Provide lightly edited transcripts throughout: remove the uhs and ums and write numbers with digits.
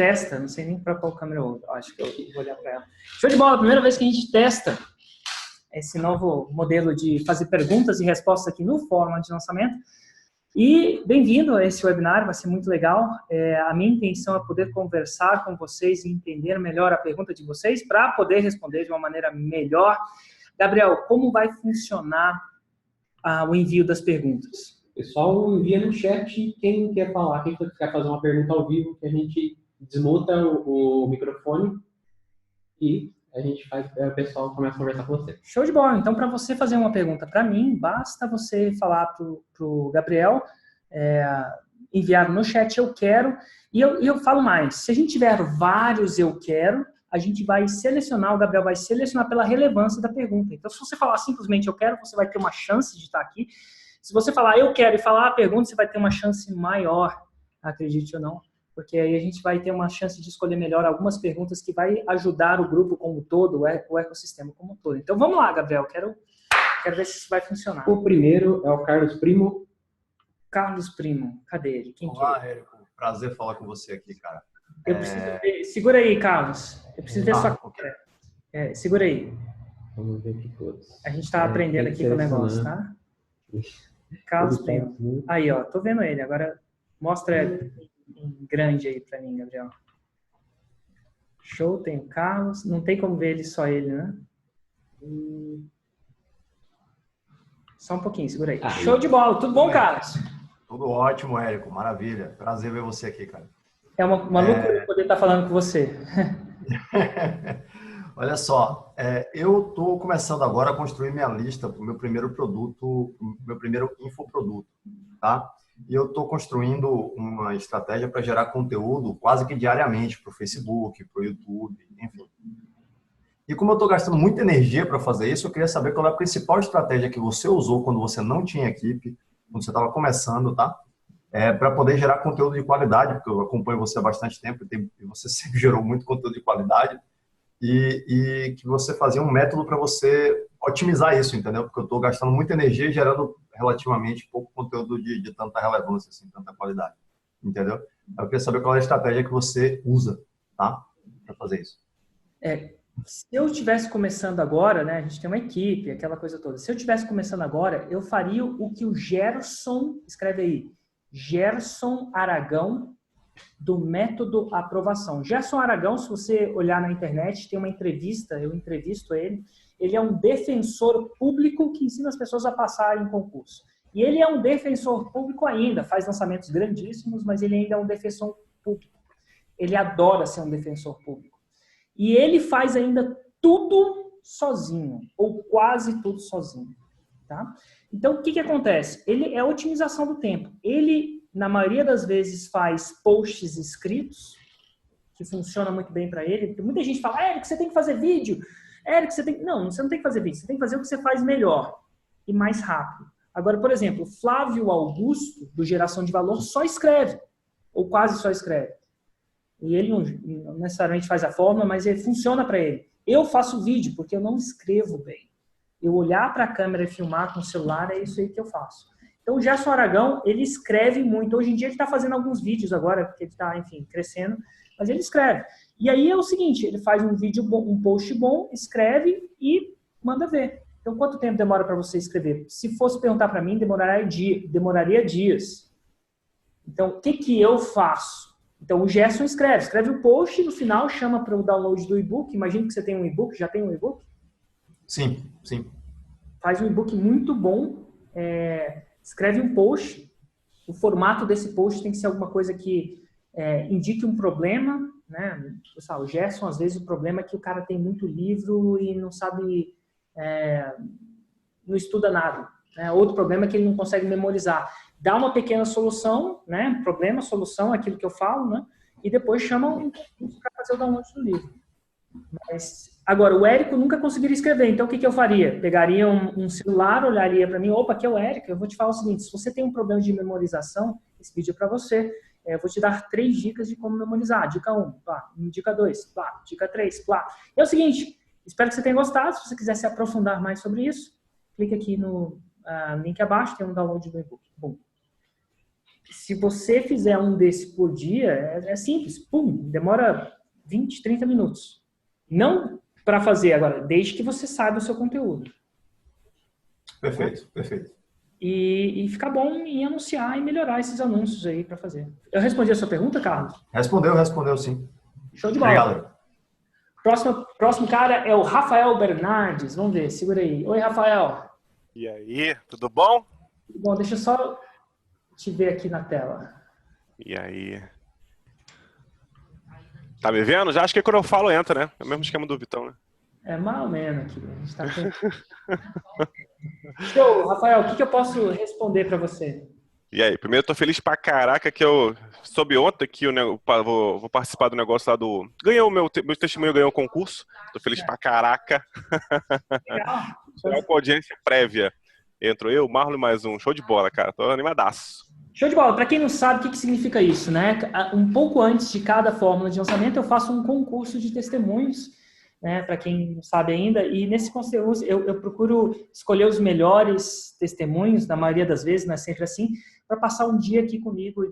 testa, não sei nem para qual câmera eu uso, acho que eu vou olhar para ela. Show de bola, primeira vez que a gente testa esse novo modelo de fazer perguntas e respostas aqui no Fórmula de Lançamento. E bem-vindo a esse webinar, vai ser muito legal. A minha intenção é poder conversar com vocês e entender melhor a pergunta de vocês para poder responder de uma maneira melhor. Gabriel, como vai funcionar o envio das perguntas? Pessoal, envia no chat quem quer falar, quem quer fazer uma pergunta ao vivo, que a gente desmuta o microfone e a gente faz, o pessoal começa a conversar com você. Show de bola. Então, para você fazer uma pergunta para mim, basta você falar para o Gabriel, enviar no chat eu quero, e eu falo mais. Se a gente tiver vários eu quero, a gente vai selecionar, o Gabriel vai selecionar pela relevância da pergunta. Então, se você falar simplesmente eu quero, você vai ter uma chance de estar aqui. Se você falar eu quero e falar a pergunta, você vai ter uma chance maior, acredite ou não, porque aí a gente vai ter uma chance de escolher melhor algumas perguntas que vai ajudar o grupo como um todo, o ecossistema como um todo. Então vamos lá, Gabriel, quero ver se isso vai funcionar. O primeiro é o Carlos Primo. Carlos Primo, cadê ele? Quem Olá, que é? Érico. Prazer falar com você aqui, cara. Eu preciso ver, segura aí, Carlos. Eu preciso ver sua câmera. Segura aí. Vamos ver aqui todos. A gente está aprendendo aqui com o negócio, tá? Carlos Primo. Aí, ó, tô vendo ele. Agora mostra em grande aí pra mim, Gabriel. Show, tem o Carlos. Não tem como ver ele, só ele, né? Só um pouquinho, segura aí. Show de bola. Tudo bom, Carlos? Tudo ótimo, Érico. Maravilha. Prazer ver você aqui, cara. É uma loucura poder estar falando com você. Olha só, eu estou começando agora a construir minha lista para o meu primeiro produto, meu primeiro infoproduto, tá? E eu estou construindo uma estratégia para gerar conteúdo quase que diariamente para o Facebook, para o YouTube, enfim. E como eu estou gastando muita energia para fazer isso, eu queria saber qual é a principal estratégia que você usou quando você não tinha equipe, quando você estava começando, tá? Para poder gerar conteúdo de qualidade, porque eu acompanho você há bastante tempo e você sempre gerou muito conteúdo de qualidade. E que você fazia um método para você otimizar isso, entendeu? Porque eu estou gastando muita energia e gerando relativamente pouco conteúdo de tanta relevância, assim, tanta qualidade, entendeu? Eu queria saber qual é a estratégia que você usa, tá? Para fazer isso. Se eu estivesse começando agora, né? A gente tem uma equipe, aquela coisa toda. Se eu estivesse começando agora, eu faria o que o Gerson, escreve aí, Gerson Aragão, do método aprovação. Gerson Aragão, se você olhar na internet, tem uma entrevista, eu entrevisto ele. Ele é um defensor público que ensina as pessoas a passar em concurso. E ele é um defensor público ainda, faz lançamentos grandíssimos, mas ele ainda é um defensor público. Ele adora ser um defensor público. E ele faz ainda tudo sozinho, ou quase tudo sozinho. Tá? Então, o que acontece? Ele é a otimização do tempo. Ele, na maioria das vezes, faz posts escritos, que funciona muito bem para ele. Porque muita gente fala, Érico, você tem que fazer vídeo. Érico, você tem... Não, você não tem que fazer vídeo. Você tem que fazer o que você faz melhor e mais rápido. Agora, por exemplo, Flávio Augusto, do Geração de Valor, só escreve. Ou quase só escreve. E ele não necessariamente faz a fórmula, mas ele funciona para ele. Eu faço vídeo porque eu não escrevo bem. Eu olhar para a câmera e filmar com o celular, é isso aí que eu faço. Então, o Gerson Aragão, ele escreve muito. Hoje em dia, ele está fazendo alguns vídeos agora, porque ele está, enfim, crescendo. Mas ele escreve. E aí é o seguinte, ele faz um vídeo bom, um post bom, escreve e manda ver. Então, quanto tempo demora para você escrever? Se fosse perguntar para mim, demoraria dias. Então, o que eu faço? Então, o Gerson escreve o post e no final chama para o download do e-book. Imagina que você tem um e-book, já tem um e-book? Sim. Faz um e-book muito bom, escreve um post, o formato desse post tem que ser alguma coisa que indique um problema, né? O Gerson, às vezes, o problema é que o cara tem muito livro e não sabe, não estuda nada. Né? Outro problema é que ele não consegue memorizar. Dá uma pequena solução, né? Problema, solução, aquilo que eu falo, né? E depois chama um para fazer o download do livro. Mas, agora, o Érico nunca conseguiria escrever, então o que eu faria? Pegaria um celular, olharia para mim, opa, aqui é o Érico, eu vou te falar o seguinte, se você tem um problema de memorização, esse vídeo é para você, eu vou te dar 3 dicas de como memorizar. Dica 1, pá. Dica 2, pá. Dica 3, pá. É o seguinte, espero que você tenha gostado, se você quiser se aprofundar mais sobre isso, clique aqui no link abaixo, tem um download do e-book. Bom. se você fizer um desse por dia, é simples. Pum, demora 20, 30 minutos. Não para fazer agora, desde que você saiba o seu conteúdo. Perfeito, perfeito. E ficar bom em anunciar e melhorar esses anúncios aí para fazer. Eu respondi a sua pergunta, Carlos? Respondeu sim. Show de bola. Obrigado. Próximo cara é o Rafael Bernardes. Vamos ver, segura aí. Oi, Rafael. E aí, tudo bom? Bom, deixa eu só te ver aqui na tela. E aí? Tá me vendo? Já acho que quando eu falo entra, né? É o mesmo esquema do Vitão, né? É mais ou menos aqui. A gente tá Show, Rafael, o que eu posso responder para você? E aí? Primeiro, eu tô feliz pra caraca que eu soube ontem que vou participar do negócio lá do... Ganhou meu testemunho, ganhou o concurso. Tô feliz pra caraca. Legal. Com audiência prévia. Entrou eu, Marlon e mais um. Show de bola, cara. Tô animadaço. Show de bola. Para quem não sabe o que significa isso, né? Um pouco antes de cada fórmula de lançamento, eu faço um concurso de testemunhos, né? Para quem não sabe ainda. E nesse concurso eu procuro escolher os melhores testemunhos, na maioria das vezes, não é sempre assim, para passar um dia aqui comigo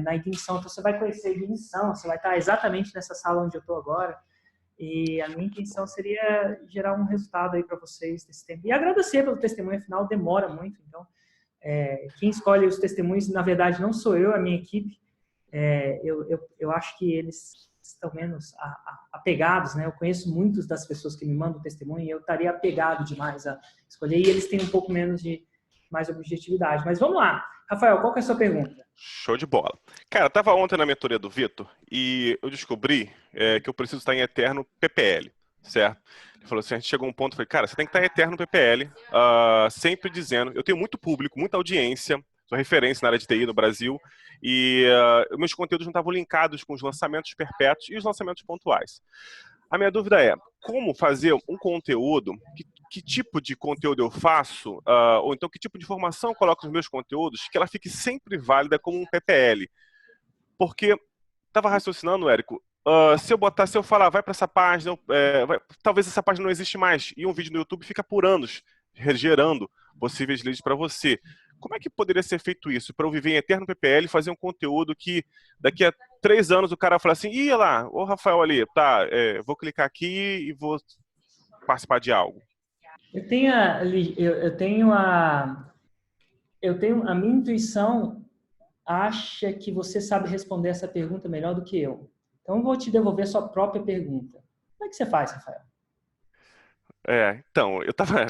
na ignição. Então você vai conhecer a ignição, você vai estar exatamente nessa sala onde eu estou agora. E a minha intenção seria gerar um resultado aí para vocês desse tempo. E agradecer pelo testemunho, afinal demora muito. Então, quem escolhe os testemunhos, na verdade, não sou eu, é a minha equipe. Eu acho que eles estão menos apegados, né? Eu conheço muitas das pessoas que me mandam testemunho e eu estaria apegado demais a escolher. E eles têm um pouco menos de mais objetividade. Mas vamos lá. Rafael, qual que é a sua pergunta? Show de bola. Cara, eu tava ontem na mentoria do Vitor e eu descobri que eu preciso estar em eterno PPL, certo? Ele falou assim, a gente chegou a um ponto, eu falei, cara, você tem que estar em eterno PPL, sempre dizendo, eu tenho muito público, muita audiência, sou referência na área de TI no Brasil, e meus conteúdos não estavam linkados com os lançamentos perpétuos e os lançamentos pontuais. A minha dúvida é, como fazer um conteúdo, que tipo de conteúdo eu faço, ou então que tipo de informação eu coloco nos meus conteúdos, que ela fique sempre válida como um PPL. Porque, estava raciocinando, Érico, se eu falar, vai para essa página, talvez essa página não existe mais, e um vídeo no YouTube fica por anos gerando possíveis leads para você. Como é que poderia ser feito isso? Para eu viver em eterno PPL e fazer um conteúdo que daqui a 3 anos o cara fala assim, ih lá, o Rafael ali, tá, vou clicar aqui e vou participar de algo. Eu tenho a minha intuição acha que você sabe responder essa pergunta melhor do que eu. Então eu vou te devolver a sua própria pergunta. Como é que você faz, Rafael? Então, eu tava...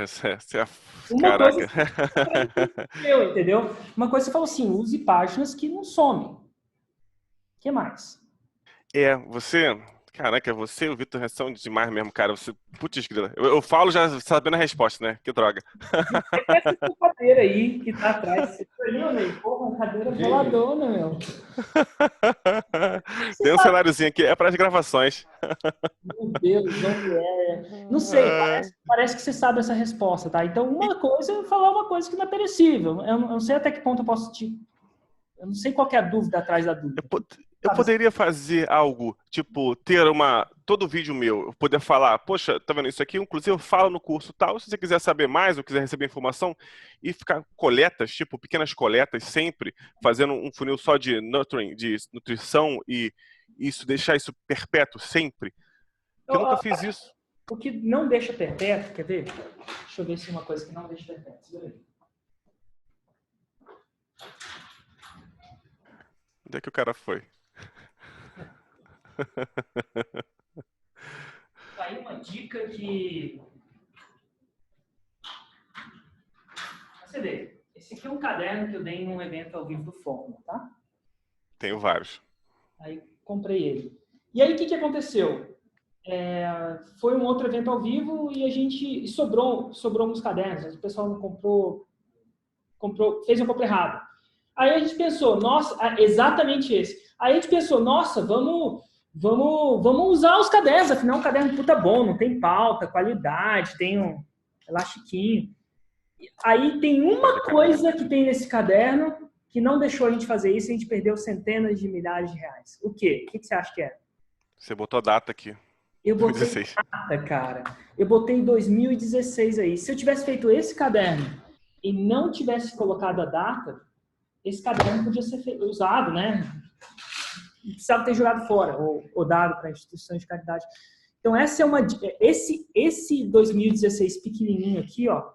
Uma Caraca. coisa entendeu? Uma coisa você falou assim, use páginas que não somem. O que mais? Caraca, você e o Vitor são demais mesmo, cara. Você, putz, grila. Eu falo já sabendo a resposta, né? Que droga. Essa cadeira aí que tá atrás. Você olhou, meu? Porra, uma cadeira voladona, meu. Tem um cenáriozinho aqui, é para as gravações. Meu Deus, onde é? Não sei, parece que você sabe essa resposta, tá? Então, uma coisa é falar uma coisa que não é perecível. Eu não sei até que ponto eu posso eu não sei qual que é a dúvida atrás da dúvida. Eu poderia fazer algo, tipo, ter todo vídeo meu, eu poder falar, poxa, tá vendo isso aqui? Inclusive eu falo no curso tal, se você quiser saber mais ou quiser receber informação, e ficar coletas, tipo, pequenas coletas sempre, fazendo um funil só de nurturing, de nutrição e deixar isso perpétuo sempre. Eu nunca fiz isso. O que não deixa perpétuo, quer ver? Deixa eu ver se é uma coisa que não deixa perpétuo. Segura aí. Onde é que o cara foi? Tá aí uma dica que... Você vê, esse aqui é um caderno que eu dei num evento ao vivo do Fórmula, tá? Tenho vários. Aí comprei ele. E aí o que aconteceu? Foi um outro evento ao vivo e a gente sobrou uns cadernos. O pessoal não comprou, fez um compra errado. Aí a gente pensou, nossa, exatamente esse. Aí a gente pensou, nossa, vamos usar os cadernos, afinal um caderno puta bom, não tem pauta, qualidade, tem um elastiquinho. Aí tem uma coisa que tem nesse caderno que não deixou a gente fazer isso e a gente perdeu centenas de milhares de reais. O quê? O que você acha que é? Você botou a data aqui. Eu botei 2016. Data, cara. Eu botei 2016 aí. Se eu tivesse feito esse caderno e não tivesse colocado a data, esse caderno podia ser usado, né? Precisava ter jogado fora ou dado para instituições de caridade. Então, esse 2016 pequenininho aqui, ó,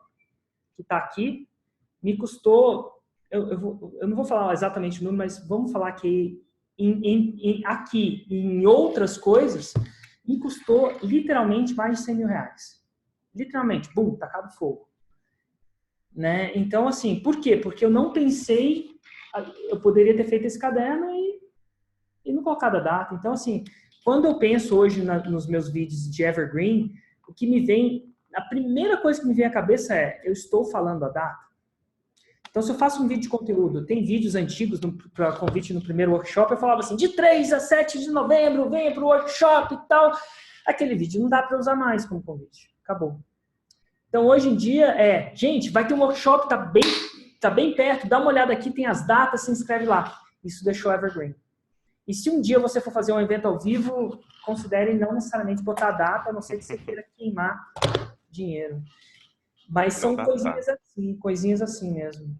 que está aqui, me custou, eu não vou falar exatamente o número, mas vamos falar que aqui e em outras coisas, me custou literalmente mais de 100 mil reais. Literalmente, bum, tacado fogo. Né? Então, assim, por quê? Porque eu não pensei, eu poderia ter feito esse caderno e não colocado a data. Então, assim, quando eu penso hoje nos meus vídeos de Evergreen, o que me vem, a primeira coisa que me vem à cabeça é, eu estou falando a data. Então, se eu faço um vídeo de conteúdo, tem vídeos antigos para convite no primeiro workshop, eu falava assim, de 3 a 7 de novembro, venha para o workshop e tal. Aquele vídeo não dá para usar mais como convite. Acabou. Então, hoje em dia, gente, vai ter um workshop, tá bem perto, dá uma olhada aqui, tem as datas, se inscreve lá. Isso deixou Evergreen. E se um dia você for fazer um evento ao vivo, considere não necessariamente botar a data, a não ser que você queira queimar dinheiro. Mas são coisinhas assim mesmo.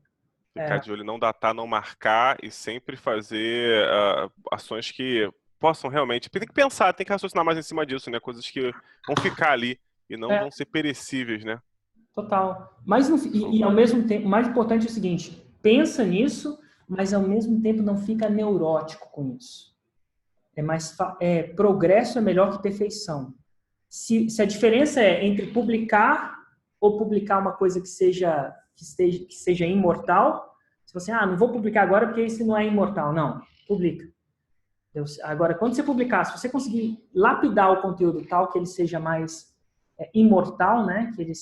Ficar de olho, não datar, não marcar e sempre fazer ações que possam realmente... Tem que pensar, tem que raciocinar mais em cima disso, né? Coisas que vão ficar ali e não vão ser perecíveis, né? Total. Mas, e ao mesmo tempo, o mais importante é o seguinte, pensa nisso, mas ao mesmo tempo não fica neurótico com isso. Progresso é melhor que perfeição. Se a diferença é entre publicar ou publicar uma coisa que seja imortal, se você, não vou publicar agora porque isso não é imortal. Não, publica. Agora, quando você publicar, se você conseguir lapidar o conteúdo tal que ele seja mais imortal, né? Que ele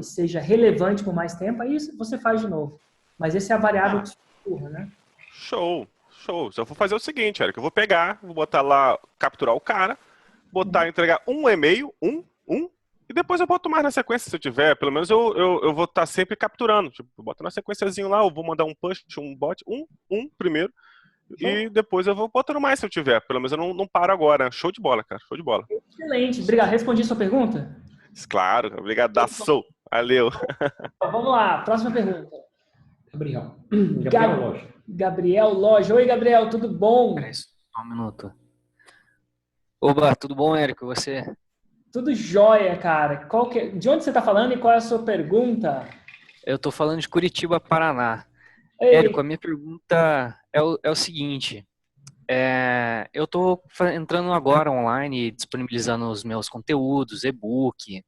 seja relevante por mais tempo, aí você faz de novo. Mas essa é a variável que surra, né? Show. Só vou fazer o seguinte, Eric, eu vou pegar, vou botar lá, capturar o cara, entregar um e-mail, e depois eu boto mais na sequência se eu tiver. Pelo menos eu vou estar sempre capturando. Tipo, eu boto na sequenciazinho lá, eu vou mandar um push, um bot, primeiro. E depois eu vou botando mais se eu tiver. Pelo menos eu não paro agora. Show de bola, cara. Show de bola. Excelente. Obrigado. Respondi a sua pergunta? Claro. Obrigadaço. Valeu. Vamos lá. Próxima pergunta. Gabriel Loja. Gabriel Loja. Oi, Gabriel. Tudo bom? Só um minuto. Oba, tudo bom, Érico? E você? Tudo jóia, cara. De onde você está falando e qual é a sua pergunta? Eu estou falando de Curitiba, Paraná. Ei. Érico, a minha pergunta é o seguinte. Eu estou entrando agora online, disponibilizando os meus conteúdos, e-book,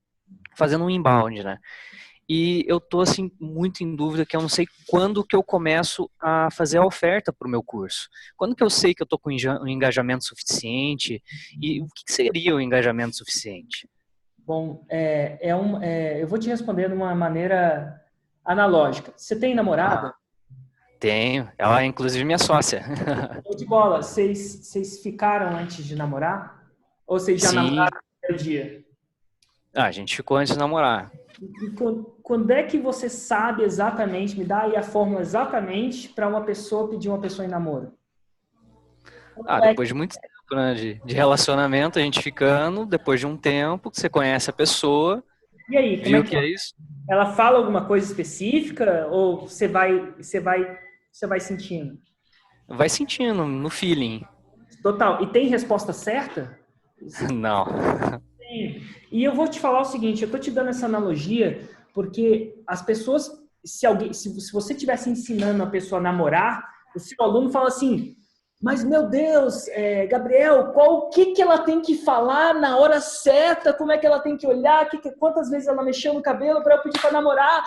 fazendo um inbound, né? E eu estou assim, muito em dúvida que eu não sei quando que eu começo a fazer a oferta para o meu curso. Quando que eu sei que eu estou com um engajamento suficiente? E o que seria o engajamento suficiente? Bom, eu vou te responder de uma maneira analógica. Você tem namorada? Tenho. Ela é inclusive minha sócia. De bola, vocês ficaram antes de namorar? Ou vocês já namoraram no primeiro dia? A gente ficou antes de namorar. E quando é que você sabe exatamente, me dá aí a fórmula exatamente para uma pessoa pedir uma pessoa em namoro? Depois de muito tempo, né, de relacionamento, a gente ficando, depois de um tempo, que você conhece a pessoa. E aí, como viu que é isso? Ela fala alguma coisa específica ou você vai sentindo? Vai sentindo, no feeling. Total. E tem resposta certa? Não. Tem. E eu vou te falar o seguinte, eu tô te dando essa analogia porque as pessoas, se você estivesse ensinando a pessoa a namorar, o seu aluno fala assim, mas meu Deus, Gabriel, o que ela tem que falar na hora certa, como é que ela tem que olhar, quantas vezes ela mexeu no cabelo para eu pedir para namorar?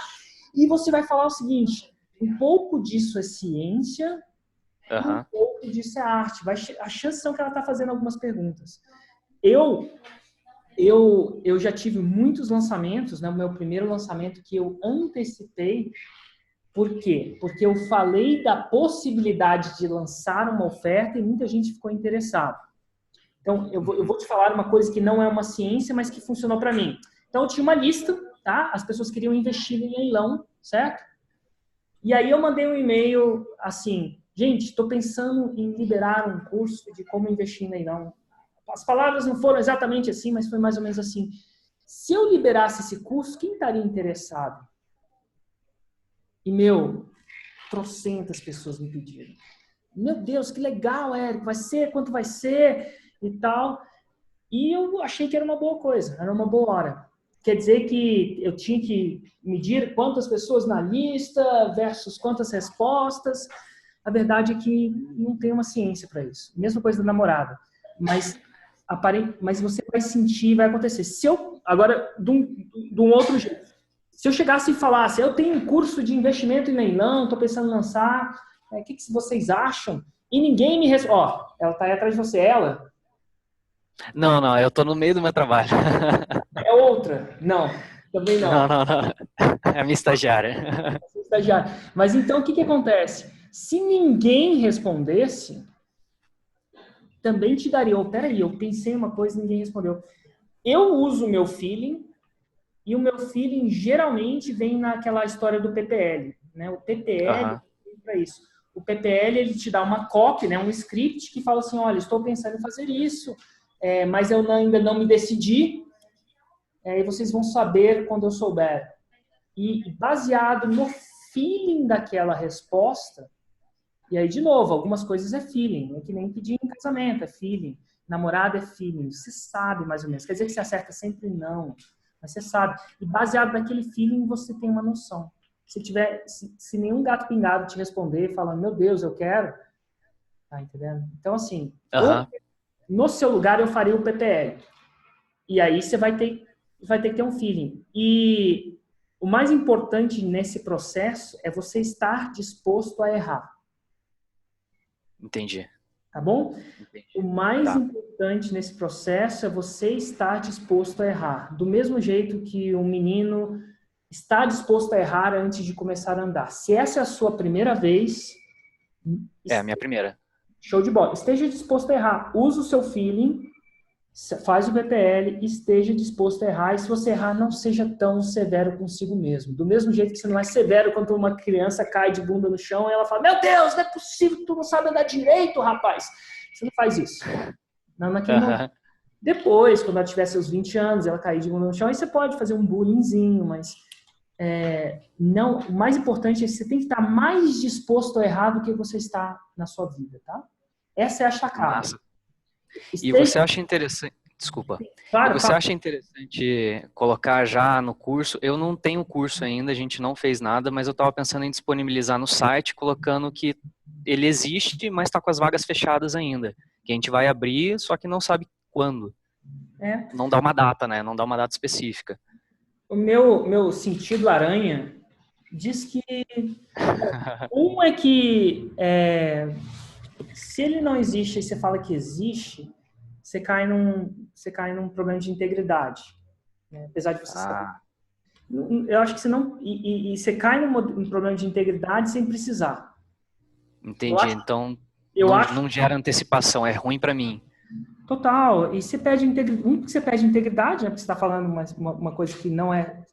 E você vai falar o seguinte, um pouco disso é ciência, um pouco disso é arte. A chance são que ela está fazendo algumas perguntas. Eu já tive muitos lançamentos, né? O meu primeiro lançamento que eu antecipei. Por quê? Porque eu falei da possibilidade de lançar uma oferta e muita gente ficou interessada. Então, eu vou te falar uma coisa que não é uma ciência, mas que funcionou para mim. Então, eu tinha uma lista, tá? As pessoas queriam investir em leilão, certo? E aí eu mandei um e-mail assim, gente, estou pensando em liberar um curso de como investir em leilão. As palavras não foram exatamente assim, mas foi mais ou menos assim. Se eu liberasse esse curso, quem estaria interessado? E, 400 pessoas me pediram. Meu Deus, que legal, Érico, vai ser, quanto vai ser e tal. E eu achei que era uma boa coisa, era uma boa hora. Quer dizer que eu tinha que medir quantas pessoas na lista versus quantas respostas. A verdade é que não tem uma ciência para isso. Mesma coisa da namorada. Mas você vai sentir, vai acontecer. Se eu, agora, de um outro jeito, se eu chegasse e falasse, eu tenho um curso de investimento em leilão, estou pensando em lançar, o que vocês acham? E ninguém me responde. Ó, ela está aí atrás de você, ela? Não, eu tô no meio do meu trabalho. É outra? Não, também não. Não. É a minha estagiária. Estagiário. Mas então, o que acontece? Se ninguém respondesse, também te daria, peraí, eu pensei uma coisa e ninguém respondeu. Eu uso o meu feeling, e o meu feeling geralmente vem naquela história do PPL, né? O PPL é para isso. O PPL, ele te dá uma copy, né? Um script que fala assim, olha, estou pensando em fazer isso, mas eu ainda não me decidi, e vocês vão saber quando eu souber. E baseado no feeling daquela resposta, e aí, de novo, algumas coisas é feeling, é que nem pedir em casamento, é feeling. Namorada é feeling, você sabe mais ou menos. Quer dizer que você acerta sempre? Não, mas você sabe. E baseado naquele feeling, você tem uma noção. Se nenhum gato pingado te responder falando, meu Deus, eu quero, tá entendendo? Então, assim, no seu lugar eu faria o PPL. E aí você vai ter que ter um feeling. E o mais importante nesse processo é você estar disposto a errar. Entendi. Tá bom? Entendi. O mais importante nesse processo é você estar disposto a errar. Do mesmo jeito que um menino está disposto a errar antes de começar a andar. Se essa é a sua primeira vez... É a minha primeira. Show de bola. Esteja disposto a errar. Use o seu feeling, faz o PPL, esteja disposto a errar. E se você errar, não seja tão severo consigo mesmo. Do mesmo jeito que você não é severo quando uma criança cai de bunda no chão e ela fala, meu Deus, não é possível, tu não sabe andar direito, rapaz. Você não faz isso. Não naquele momento. Depois, quando ela tiver seus 20 anos, ela cair de bunda no chão, aí você pode fazer um bullyingzinho, mas não, o mais importante é que você tem que estar mais disposto a errar do que você está na sua vida, tá? Essa é a chacada. Massa. E você acha interessante... Desculpa. Claro, você acha interessante colocar já no curso? Eu não tenho curso ainda, a gente não fez nada, mas eu estava pensando em disponibilizar no site, colocando que ele existe, mas está com as vagas fechadas ainda. Que a gente vai abrir, só que não sabe quando. Não dá uma data, né? Não dá uma data específica. O meu sentido aranha diz que é que se ele não existe e você fala que existe, você cai num problema de integridade, né? Apesar de você saber. Eu acho que você não... E você cai num problema de integridade sem precisar. Entendi. Então, não gera antecipação. É ruim para mim. Total. E você perde integridade. Você perde integridade, né? Porque você está falando uma coisa que não é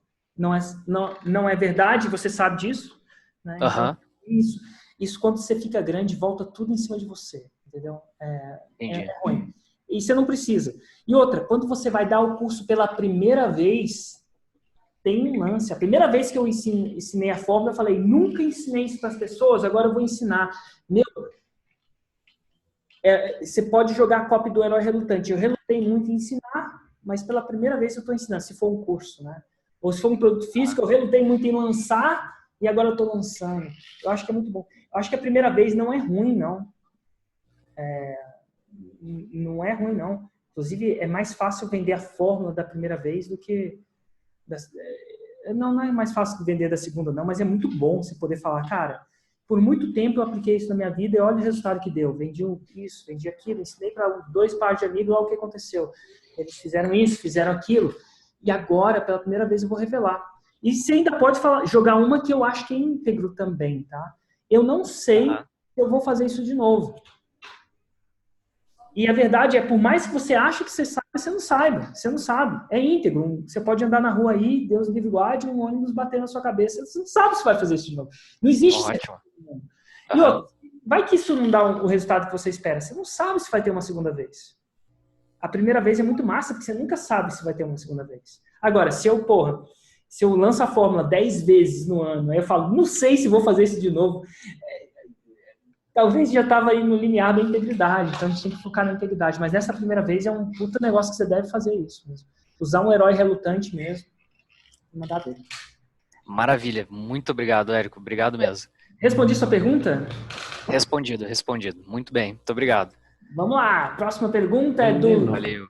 verdade, você sabe disso, né? Então, isso quando você fica grande, volta tudo em cima de você, entendeu? É ruim. E você não precisa. E outra, quando você vai dar o curso pela primeira vez, tem um lance. A primeira vez que eu ensinei a fórmula, eu falei, nunca ensinei isso para as pessoas, agora eu vou ensinar. Você pode jogar a cópia do herói relutante. Eu relutei muito em ensinar, mas pela primeira vez eu estou ensinando, se for um curso, né? Ou se for um produto físico, eu relutei muito em lançar e agora eu estou lançando. Eu acho que é muito bom. Eu acho que a primeira vez não é ruim, não. Não é ruim, não. Inclusive, é mais fácil vender a fórmula da primeira vez do que... Não é mais fácil vender da segunda, não, mas é muito bom você poder falar, cara, por muito tempo eu apliquei isso na minha vida e olha o resultado que deu. Vendi isso, vendi aquilo, ensinei para 2 pares de amigos, olha o que aconteceu. Eles fizeram isso, fizeram aquilo. E agora, pela primeira vez, eu vou revelar. E você ainda pode jogar uma que eu acho que é íntegro também, tá? Eu não sei se eu vou fazer isso de novo. E a verdade é, por mais que você ache que você sabe, você não saiba. Você não sabe. É íntegro. Você pode andar na rua aí, Deus livre e guarde, um ônibus bater na sua cabeça. Você não sabe se vai fazer isso de novo. Não existe. Ótimo. E outro, vai que isso não dá o resultado que você espera. Você não sabe se vai ter uma segunda vez. A primeira vez é muito massa, porque você nunca sabe se vai ter uma segunda vez. Agora, se eu, Se eu lanço a fórmula 10 vezes no ano, aí eu falo, não sei se vou fazer isso de novo. Talvez já estava aí no limiar da integridade, então a gente tem que focar na integridade. Mas nessa primeira vez é um puta negócio que você deve fazer isso mesmo. Usar um herói relutante mesmo e mandar dele. Maravilha. Muito obrigado, Érico. Obrigado mesmo. Respondi sua pergunta? Respondido. Muito bem. Muito obrigado. Vamos lá. Próxima pergunta é do Valeu.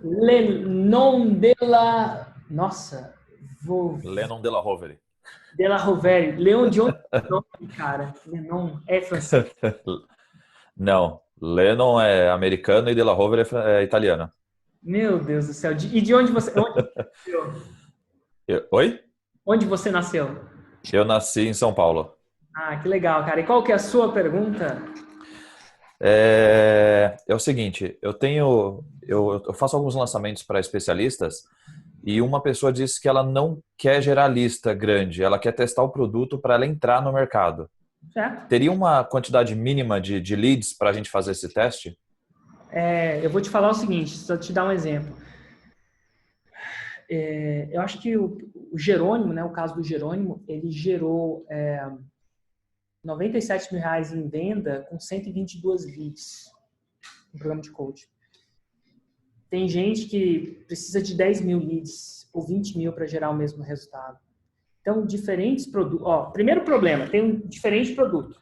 Lennon Della... Nossa, Lennon Della Rovere. Della Rovere. Leon de onde é o nome, cara? Lennon é francês? Não. Lennon é americano e Della Rovere é italiana. Meu Deus do céu. E de onde você... Oi? Onde você nasceu? Eu nasci em São Paulo. Ah, que legal, cara. E qual que é a sua pergunta? É o seguinte, eu faço alguns lançamentos para especialistas e uma pessoa disse que ela não quer gerar lista grande, ela quer testar o produto para ela entrar no mercado. Certo. Teria uma quantidade mínima de leads para a gente fazer esse teste? Eu vou te falar o seguinte, só te dar um exemplo. Eu acho que o Jerônimo, né, o caso do Jerônimo, ele gerou R$97 mil em venda com 122 leads no programa de coaching. Tem gente que precisa de 10 mil leads ou 20 mil para gerar o mesmo resultado. Então, diferentes produtos... primeiro problema, tem um diferente produto.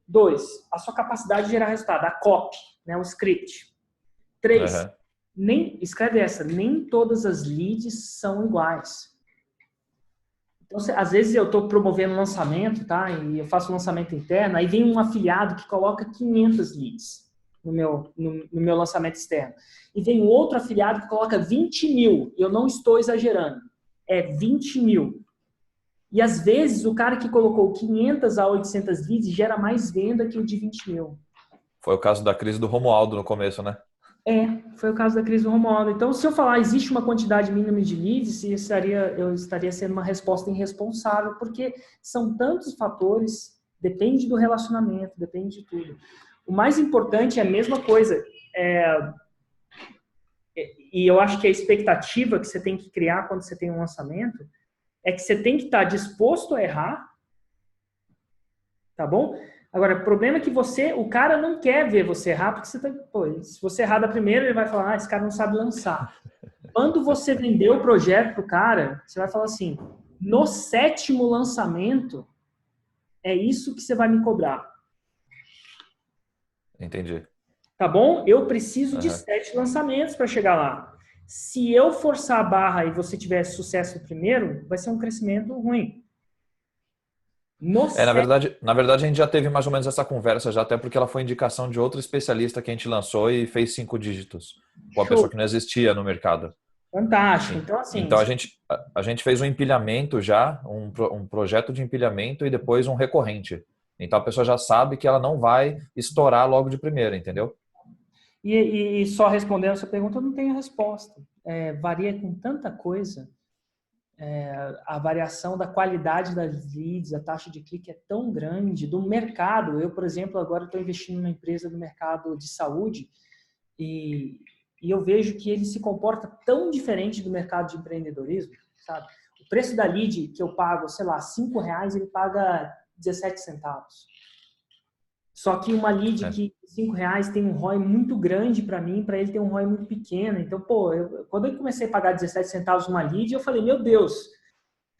2, a sua capacidade de gerar resultado, a copy, né, o script. 3, escreve essa, nem todas as leads são iguais. Então, às vezes eu estou promovendo um lançamento, tá? E eu faço um lançamento interno, aí vem um afiliado que coloca 500 leads no meu lançamento externo. E vem um outro afiliado que coloca 20 mil. Eu não estou exagerando. É 20 mil. E às vezes o cara que colocou 500 a 800 leads gera mais venda que o de 20 mil. Foi o caso da crise do Romualdo no começo, né? Foi o caso da crise do Romualdo. Então, se eu falar existe uma quantidade mínima de leads, eu estaria sendo uma resposta irresponsável, porque são tantos fatores, depende do relacionamento, depende de tudo. O mais importante é a mesma coisa. E eu acho que a expectativa que você tem que criar quando você tem um lançamento é que você tem que estar disposto a errar, tá bom? Agora, o problema é que o cara não quer ver você errar, porque se você errar da primeira, ele vai falar, esse cara não sabe lançar. Quando você vender o projeto pro cara, você vai falar assim, no 7º lançamento, é isso que você vai me cobrar. Entendi. Tá bom? Eu preciso de 7 lançamentos para chegar lá. Se eu forçar a barra e você tiver sucesso no primeiro, vai ser um crescimento ruim. Na verdade, a gente já teve mais ou menos essa conversa já, até porque ela foi indicação de outro especialista que a gente lançou e fez 5 dígitos. Com a pessoa que não existia no mercado. Fantástico. Então, a gente fez um empilhamento já, um projeto de empilhamento e depois um recorrente. Então, a pessoa já sabe que ela não vai estourar logo de primeira, entendeu? E só respondendo a sua pergunta, eu não tenho resposta. Varia com tanta coisa. A variação da qualidade das leads, a taxa de clique é tão grande. Do mercado, eu, por exemplo, agora estou investindo numa empresa do mercado de saúde e eu vejo que ele se comporta tão diferente do mercado de empreendedorismo, sabe? O preço da lead que eu pago, sei lá, R$5, ele paga 17 centavos. Só que uma lead que R$5 tem um ROI muito grande para mim, para ele tem um ROI muito pequeno. Então, quando eu comecei a pagar 17 centavos uma lead, eu falei, meu Deus,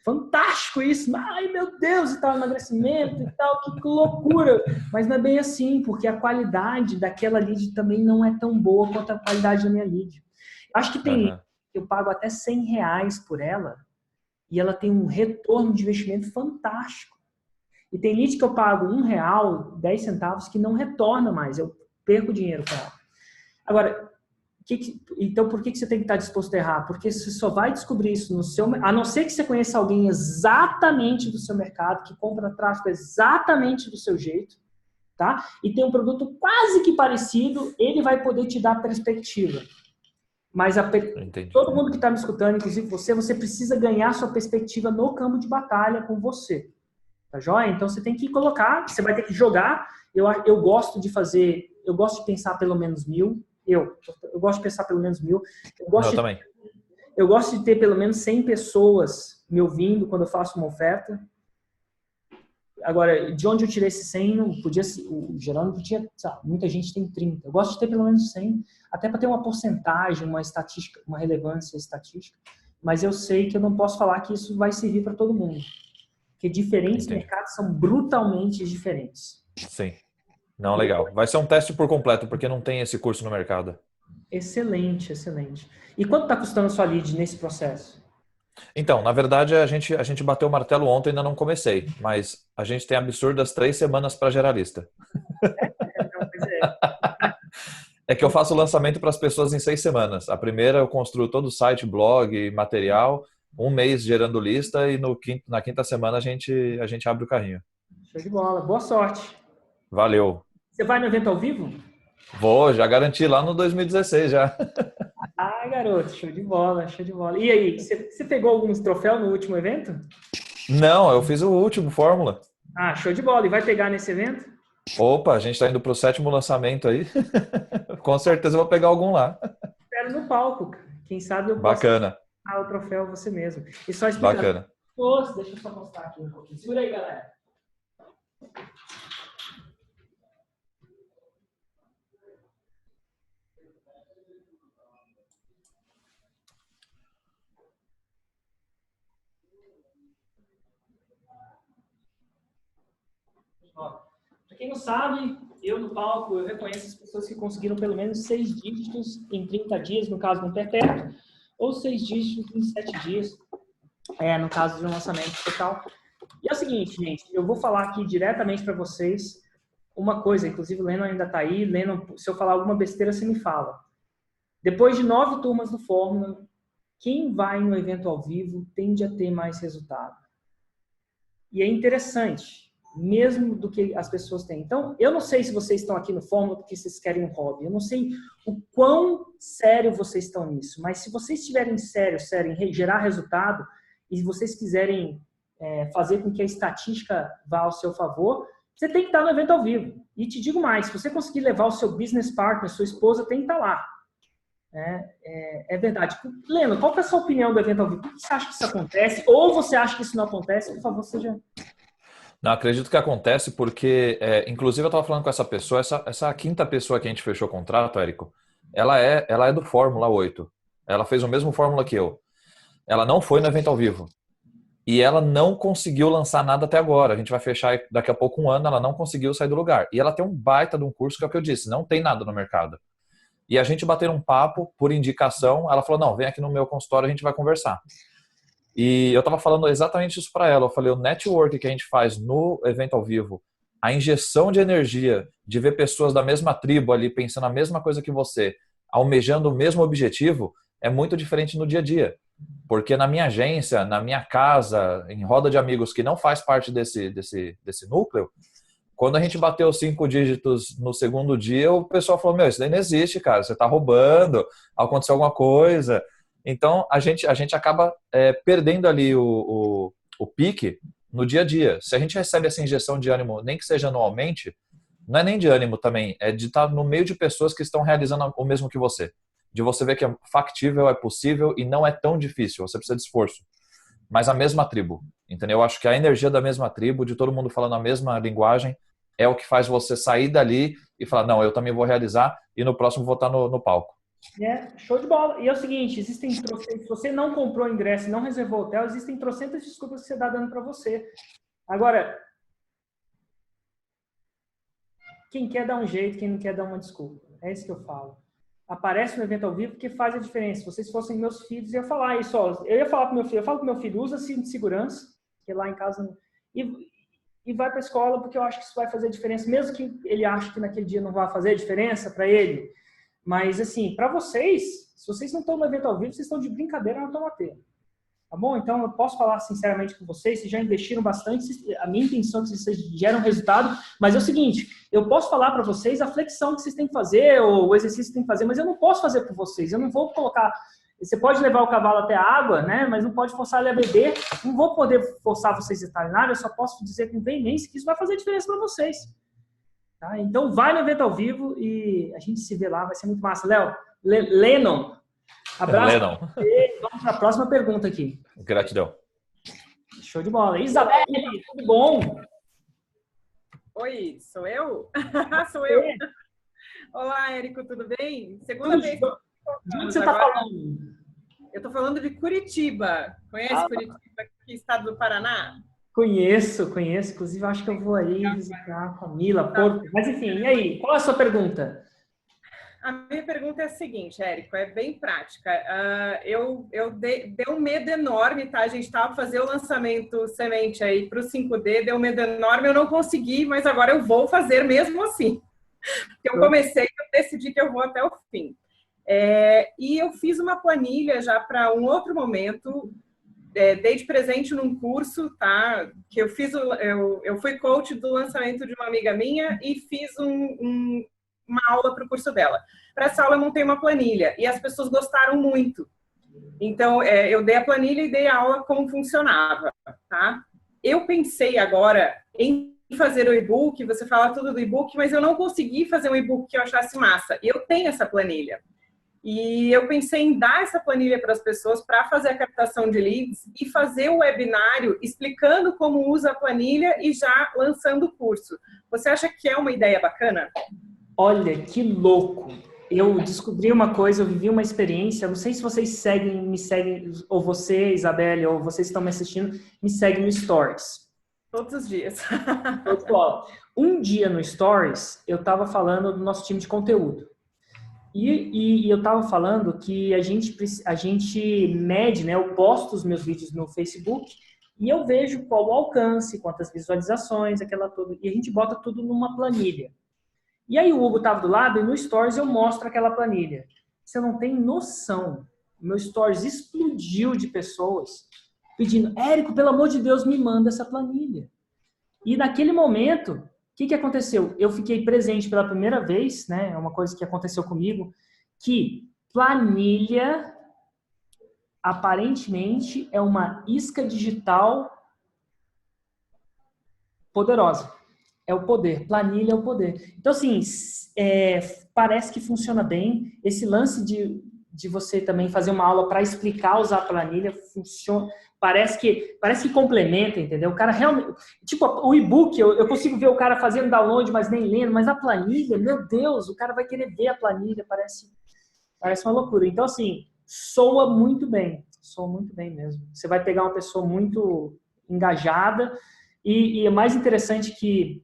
fantástico isso, ai meu Deus, e tal, emagrecimento e tal, que loucura. Mas não é bem assim, porque a qualidade daquela lead também não é tão boa quanto a qualidade da minha lead. Acho que tem lead que eu pago até R$100 por ela e ela tem um retorno de investimento fantástico. E tem lead que eu pago R$1, 10 centavos, que não retorna mais. Eu perco dinheiro com ela. Agora, então por que você tem que estar disposto a errar? Porque você só vai descobrir isso no seu... A não ser que você conheça alguém exatamente do seu mercado, que compra tráfego exatamente do seu jeito, tá? E tem um produto quase que parecido, ele vai poder te dar perspectiva. Mas todo mundo que está me escutando, inclusive você precisa ganhar sua perspectiva no campo de batalha com você. Tá joia? Então você tem que colocar, você vai ter que jogar. Eu gosto de pensar pelo menos 1000. Eu gosto de pensar pelo menos 1000. Eu gosto de ter pelo menos 100 pessoas me ouvindo quando eu faço uma oferta. Agora, de onde eu tirei esse 100, não podia, o Jerônimo tinha, sabe, muita gente tem 30. Eu gosto de ter pelo menos 100, até para ter uma porcentagem, uma estatística, uma relevância estatística. Mas eu sei que eu não posso falar que isso vai servir para todo mundo. Porque diferentes mercados são brutalmente diferentes. Sim. Não, legal. Vai ser um teste por completo, porque não tem esse curso no mercado. Excelente, excelente. E quanto está custando a sua lead nesse processo? Então, na verdade, a gente bateu o martelo ontem, ainda não comecei, mas a gente tem absurdas 3 semanas para gerar lista. É que eu faço o lançamento para as pessoas em 6 semanas. A primeira eu construo todo o site, blog, material, 1 mês gerando lista e na quinta semana a gente abre o carrinho. Show de bola. Boa sorte. Valeu. Você vai no evento ao vivo? Vou, já garanti lá no 2016 já. Ah, garoto, show de bola, show de bola. E aí, você pegou alguns troféus no último evento? Não, eu fiz o último Fórmula. Ah, show de bola. E vai pegar nesse evento? Opa, a gente está indo para o 7º lançamento aí. Com certeza eu vou pegar algum lá. Espero no palco, cara. Quem sabe eu posso Bacana. dar o troféu você mesmo. E só explicar. Bacana. Nossa, deixa eu só mostrar aqui um pouquinho. Segura aí, galera. Para quem não sabe, eu no palco, eu reconheço as pessoas que conseguiram pelo menos 6 dígitos em 30 dias, no caso de um perpétuo, ou 6 dígitos em 7 dias, no caso de um lançamento total. E é o seguinte, gente, eu vou falar aqui diretamente para vocês uma coisa, inclusive o Lennon ainda está aí, Lennon, se eu falar alguma besteira, você me fala. Depois de 9 turmas do Fórmula, quem vai no evento ao vivo tende a ter mais resultado. E é interessante, mesmo do que as pessoas têm. Então, eu não sei se vocês estão aqui no Fórmula porque vocês querem um hobby. Eu não sei o quão sério vocês estão nisso. Mas se vocês estiverem sério em gerar resultado e vocês quiserem fazer com que a estatística vá ao seu favor, você tem que estar no evento ao vivo. E te digo mais, se você conseguir levar o seu business partner, sua esposa, tem que estar lá. É verdade. Leno, qual que é a sua opinião do evento ao vivo? Por que você acha que isso acontece? Ou você acha que isso não acontece? Por favor, seja... Não, acredito que acontece porque, inclusive eu estava falando com essa pessoa, essa 5ª pessoa que a gente fechou o contrato, Érico, ela é do Fórmula 8. Ela fez o mesmo Fórmula que eu. Ela não foi no evento ao vivo. E ela não conseguiu lançar nada até agora. A gente vai fechar daqui a pouco 1 ano, ela não conseguiu sair do lugar. E ela tem um baita de um curso, que é o que eu disse, não tem nada no mercado. E a gente bateu um papo por indicação, ela falou, não, vem aqui no meu consultório, a gente vai conversar. E eu estava falando exatamente isso para ela. Eu falei, o network que a gente faz no evento ao vivo, a injeção de energia, de ver pessoas da mesma tribo ali, pensando a mesma coisa que você, almejando o mesmo objetivo, é muito diferente no dia a dia. Porque na minha agência, na minha casa, em roda de amigos que não faz parte desse núcleo, quando a gente bateu 5 dígitos no 2º dia, o pessoal falou, isso daí não existe, cara, você está roubando, aconteceu alguma coisa. Então, a gente acaba perdendo ali o pique no dia a dia. Se a gente recebe essa injeção de ânimo, nem que seja anualmente, não é nem de ânimo também, é de estar no meio de pessoas que estão realizando o mesmo que você. De você ver que é factível, é possível e não é tão difícil, você precisa de esforço. Mas a mesma tribo, entendeu? Eu acho que a energia da mesma tribo, de todo mundo falando a mesma linguagem, é o que faz você sair dali e falar, não, eu também vou realizar e no próximo vou estar no palco. Show de bola. E é o seguinte, se você não comprou ingresso e não reservou hotel, existem trocentas desculpas que você está dando para você. Agora, quem quer dar um jeito, quem não quer dar uma desculpa. É isso que eu falo. Aparece no evento ao vivo porque faz a diferença. Se vocês fossem meus filhos, eu ia falar isso. Eu ia falar para meu filho, eu falo para meu filho, usa cinto de segurança, que lá em casa... E vai para a escola porque eu acho que isso vai fazer diferença, mesmo que ele ache que naquele dia não vai fazer diferença para ele. Mas, assim, para vocês, se vocês não estão no evento ao vivo, vocês estão de brincadeira na tomateira. Tá bom? Então, eu posso falar sinceramente com vocês, vocês já investiram bastante, a minha intenção é que vocês geram resultado, mas é o seguinte, eu posso falar para vocês a flexão que vocês têm que fazer, ou o exercício que têm que fazer, mas eu não posso fazer por vocês, eu não vou colocar... Você pode levar o cavalo até a água, né? Mas não pode forçar ele a beber. Não vou poder forçar vocês a estarem lá, eu só posso dizer com veemência que isso vai fazer diferença para vocês. Tá? Então, vai no evento ao vivo e a gente se vê lá, vai ser muito massa. Léo, Lennon, abraço. Lennon. Vamos para a próxima pergunta aqui. Gratidão. Show de bola. Isabelle, tudo bom? Oi, sou eu? Sou eu. Olá, Érico, tudo bem? Segunda vez que de onde você está falando? Eu estou falando de Curitiba. Conhece Curitiba, aqui, estado do Paraná? Conheço. Inclusive, acho que eu vou aí visitar a Camila, Porto. Mas, enfim, e aí? Qual é a sua pergunta? A minha pergunta é a seguinte, Érico, é bem prática. Deu um medo enorme, tá? A gente estava fazendo o lançamento semente aí para o 5D, deu um medo enorme, eu não consegui, mas agora eu vou fazer mesmo assim. Porque eu comecei, eu decidi que eu vou até o fim. E eu fiz uma planilha já para um outro momento, dei de presente num curso, tá? Que eu fiz, eu fui coach do lançamento de uma amiga minha e fiz uma aula para o curso dela. Para essa aula eu montei uma planilha e as pessoas gostaram muito. Então, eu dei a planilha e dei a aula como funcionava, tá? Eu pensei agora em fazer o e-book, você fala tudo do e-book, mas eu não consegui fazer um e-book que eu achasse massa. Eu tenho essa planilha. E eu pensei em dar essa planilha para as pessoas para fazer a captação de leads e fazer o webinário explicando como usa a planilha e já lançando o curso. Você acha que é uma ideia bacana? Olha, que louco! Eu descobri uma coisa, eu vivi uma experiência, não sei se vocês me seguem, ou você, Isabelle, ou vocês estão me assistindo, me seguem no Stories. Todos os dias. Um dia no Stories, eu estava falando do nosso time de conteúdo. E eu estava falando que a gente mede, né? Eu posto os meus vídeos no Facebook e eu vejo qual o alcance, quantas visualizações, aquela toda. E a gente bota tudo numa planilha. E aí o Hugo estava do lado e no Stories eu mostro aquela planilha. Você não tem noção. O meu Stories explodiu de pessoas pedindo, Érico, pelo amor de Deus, me manda essa planilha. E naquele momento, o que aconteceu? Eu fiquei presente pela primeira vez, né? É uma coisa que aconteceu comigo, que planilha aparentemente é uma isca digital poderosa. É o poder. Planilha é o poder. Então, assim, parece que funciona bem. Esse lance de você também fazer uma aula para explicar usar a planilha funciona. Parece que complementa, entendeu? O cara realmente... Tipo, o e-book, eu consigo ver o cara fazendo download, mas nem lendo. Mas a planilha, meu Deus, o cara vai querer ver a planilha. Parece uma loucura. Então, assim, soa muito bem. Soa muito bem mesmo. Você vai pegar uma pessoa muito engajada. E é mais interessante que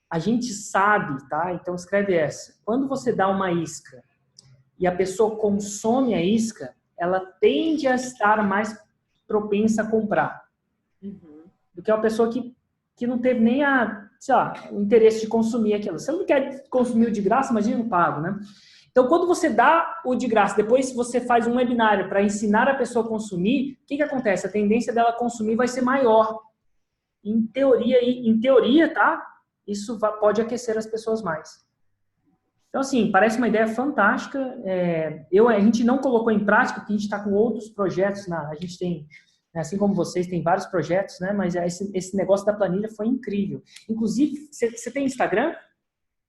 a gente sabe, tá? Então escreve essa. Quando você dá uma isca e a pessoa consome a isca, ela tende a estar mais propensa a comprar. Do que uma pessoa que não teve nem o interesse de consumir aquilo. Você não quer consumir o de graça, imagina o pago, né? Então, quando você dá o de graça, depois você faz um webinário para ensinar a pessoa a consumir, o que acontece? A tendência dela consumir vai ser maior. Em teoria, tá? Isso pode aquecer as pessoas mais. Então, assim, parece uma ideia fantástica. A gente não colocou em prática, porque a gente está com outros projetos. A gente tem, assim como vocês, tem vários projetos, né? Mas esse negócio da planilha foi incrível. Inclusive, você tem Instagram?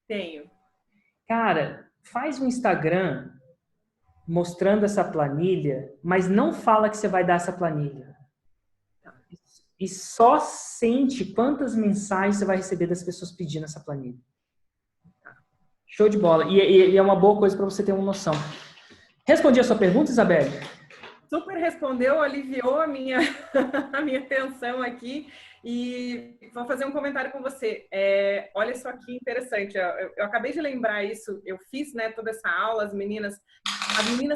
Tenho. Cara, faz um Instagram mostrando essa planilha, mas não fala que você vai dar essa planilha. E só sente quantas mensagens você vai receber das pessoas pedindo essa planilha. Show de bola. E é uma boa coisa para você ter uma noção. Respondi a sua pergunta, Isabelle? Super respondeu, aliviou a minha tensão aqui. E vou fazer um comentário com você. Olha só que interessante. Eu acabei de lembrar isso. Eu fiz, né, toda essa aula, as meninas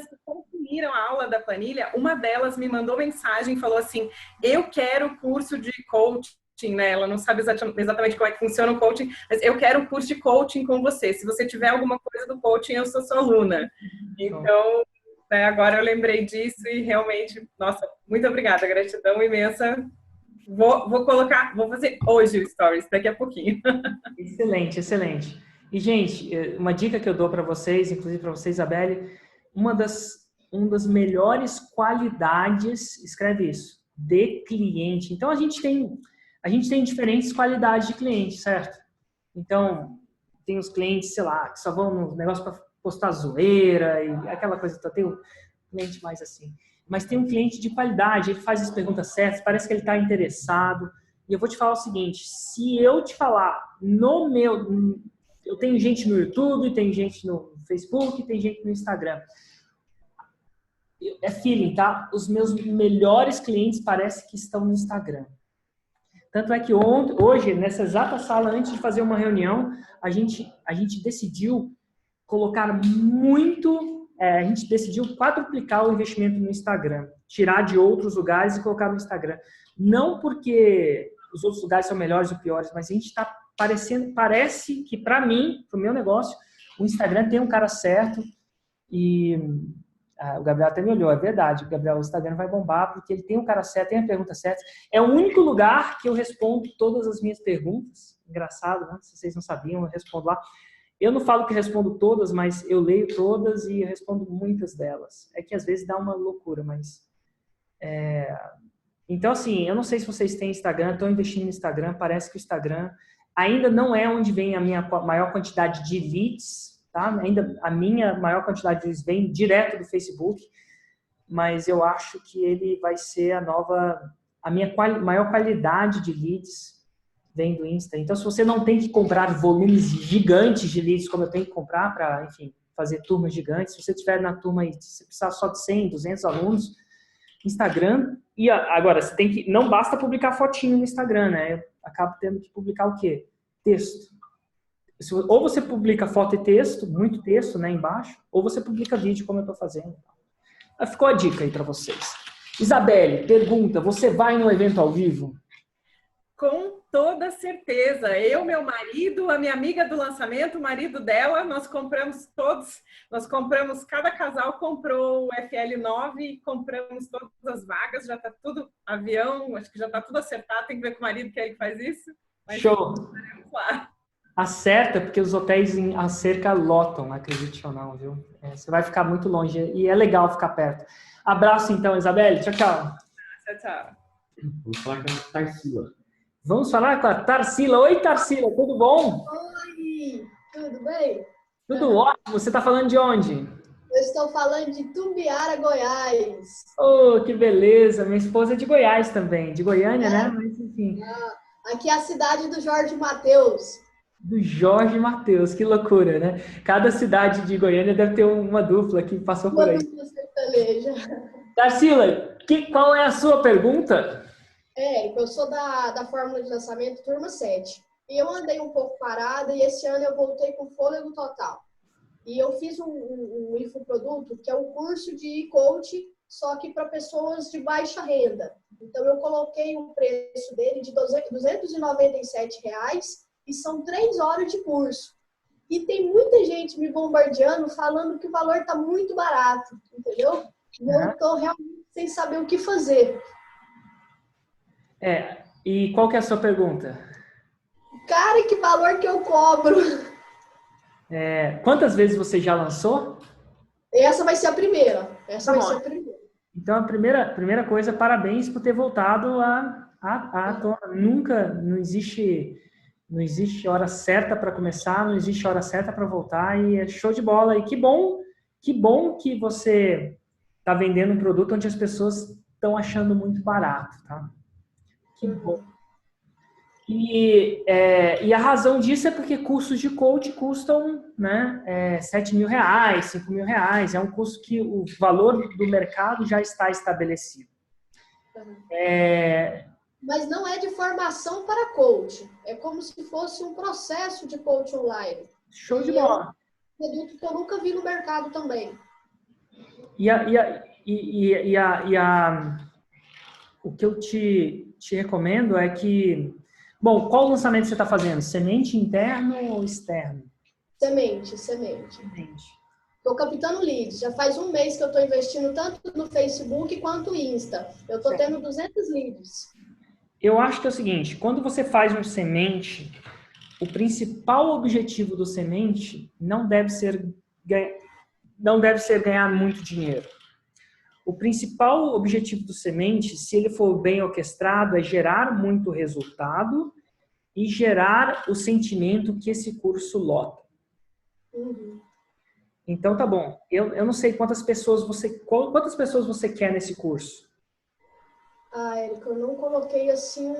que consumiram a aula da planilha, uma delas me mandou mensagem e falou assim, eu quero curso de coaching, né? Ela não sabe exatamente como é que funciona o coaching, mas eu quero um curso de coaching com você. Se você tiver alguma coisa do coaching, eu sou sua aluna. Então, né, agora eu lembrei disso e realmente, nossa, muito obrigada, gratidão imensa. Vou fazer hoje o Stories, daqui a pouquinho. Excelente, excelente. E, gente, uma dica que eu dou para vocês, inclusive para você, Isabelle, uma das melhores qualidades, escreve isso, de cliente. Então, a gente tem diferentes qualidades de cliente, certo? Então, tem os clientes, sei lá, que só vão no negócio para postar zoeira e aquela coisa. Tem cliente mais assim. Mas tem um cliente de qualidade, ele faz as perguntas certas, parece que ele está interessado. E eu vou te falar o seguinte, se eu te falar eu tenho gente no YouTube, tem gente no Facebook, tem gente no Instagram. É feeling, tá? Os meus melhores clientes parece que estão no Instagram. Tanto é que hoje, nessa exata sala, antes de fazer uma reunião, a gente decidiu colocar a gente decidiu quadruplicar o investimento no Instagram, tirar de outros lugares e colocar no Instagram. Não porque os outros lugares são melhores ou piores, mas a gente está parece que para mim, para o meu negócio, o Instagram tem um cara certo e o Gabriel até me olhou, é verdade, Gabriel, o Instagram vai bombar porque ele tem um cara certo, tem a pergunta certa. É o único lugar que eu respondo todas as minhas perguntas. Engraçado, né? Se vocês não sabiam, eu respondo lá. Eu não falo que respondo todas, mas eu leio todas e respondo muitas delas. É que às vezes dá uma loucura, mas... Então, assim, eu não sei se vocês têm Instagram, estou investindo no Instagram, parece que o Instagram ainda não é onde vem a minha maior quantidade de leads, tá? Ainda a minha maior quantidade de leads vem direto do Facebook, mas eu acho que ele vai ser a minha maior qualidade de leads vem do Insta. Então, se você não tem que comprar volumes gigantes de leads, como eu tenho que comprar para, enfim, fazer turmas gigantes, se você estiver na turma e você precisar só de 100, 200 alunos, Instagram, e agora, você tem que, não basta publicar fotinho no Instagram, né? Eu acabo tendo que publicar o quê? Texto. Ou você publica foto e texto, muito texto, né, embaixo, ou você publica vídeo, como eu estou fazendo. Ficou a dica aí para vocês. Isabelle, pergunta, você vai no evento ao vivo? Com toda certeza. Eu, meu marido, a minha amiga do lançamento, o marido dela, nós compramos cada casal comprou o FL9 e compramos todas as vagas, já está tudo, avião, acho que já está tudo acertado, tem que ver com o marido que é ele que faz isso. Mas show! Lá. Acerta, porque os hotéis em cerca lotam, acredite ou não, viu? Você vai ficar muito longe e é legal ficar perto. Abraço então, Isabelle. Tchau, tchau. Tchau, tchau. Vamos falar com a Tarsila. Vamos falar com a Tarsila. Oi, Tarsila, tudo bom? Oi, tudo bem? Tudo ótimo. Você está falando de onde? Eu estou falando de Tumbiara, Goiás. Oh, que beleza. Minha esposa é de Goiás também. De Goiânia, né? Mas, enfim. Aqui é a cidade do Jorge Mateus. Do Jorge Mateus, que loucura, né? Cada cidade de Goiânia deve ter uma dupla que passou por aí. Uma dupla sertaneja. Tarsila, qual é a sua pergunta? Eu sou da Fórmula de Lançamento, turma 7. E eu andei um pouco parada e esse ano eu voltei com fôlego total. E eu fiz um infoproduto, que é um curso de coach, só que para pessoas de baixa renda. Então eu coloquei o preço dele de R$297 e são 3 horas de curso. E tem muita gente me bombardeando, falando que o valor está muito barato, entendeu? Eu estou realmente sem saber o que fazer. E qual que é a sua pergunta? Cara, que valor que eu cobro? Quantas vezes você já lançou? Essa vai ser a primeira. Então, a primeira coisa, parabéns por ter voltado à tona. Nunca, não existe hora certa para começar, não existe hora certa para voltar e é show de bola. E que bom que você está vendendo um produto onde as pessoas estão achando muito barato, tá? Que bom. E a razão disso é porque cursos de coach custam, né, R$7.000, R$5.000. É um curso que o valor do mercado já está estabelecido. Mas não é de formação para coach. É como se fosse um processo de coach online. Show de bola. É um produto que eu nunca vi no mercado também. O que eu te recomendo é que... Bom, qual lançamento você está fazendo? Semente interno ou externo? Semente. Estou captando leads. Já faz um mês que eu estou investindo tanto no Facebook quanto no Insta. Eu estou tendo 200 leads. Eu acho que é o seguinte, quando você faz um semente, o principal objetivo do semente não deve ser ganhar muito dinheiro. O principal objetivo do semente, se ele for bem orquestrado, é gerar muito resultado e gerar o sentimento que esse curso lota. Uhum. Então tá bom. Eu não sei quantas pessoas você quer nesse curso. Érica, eu não coloquei assim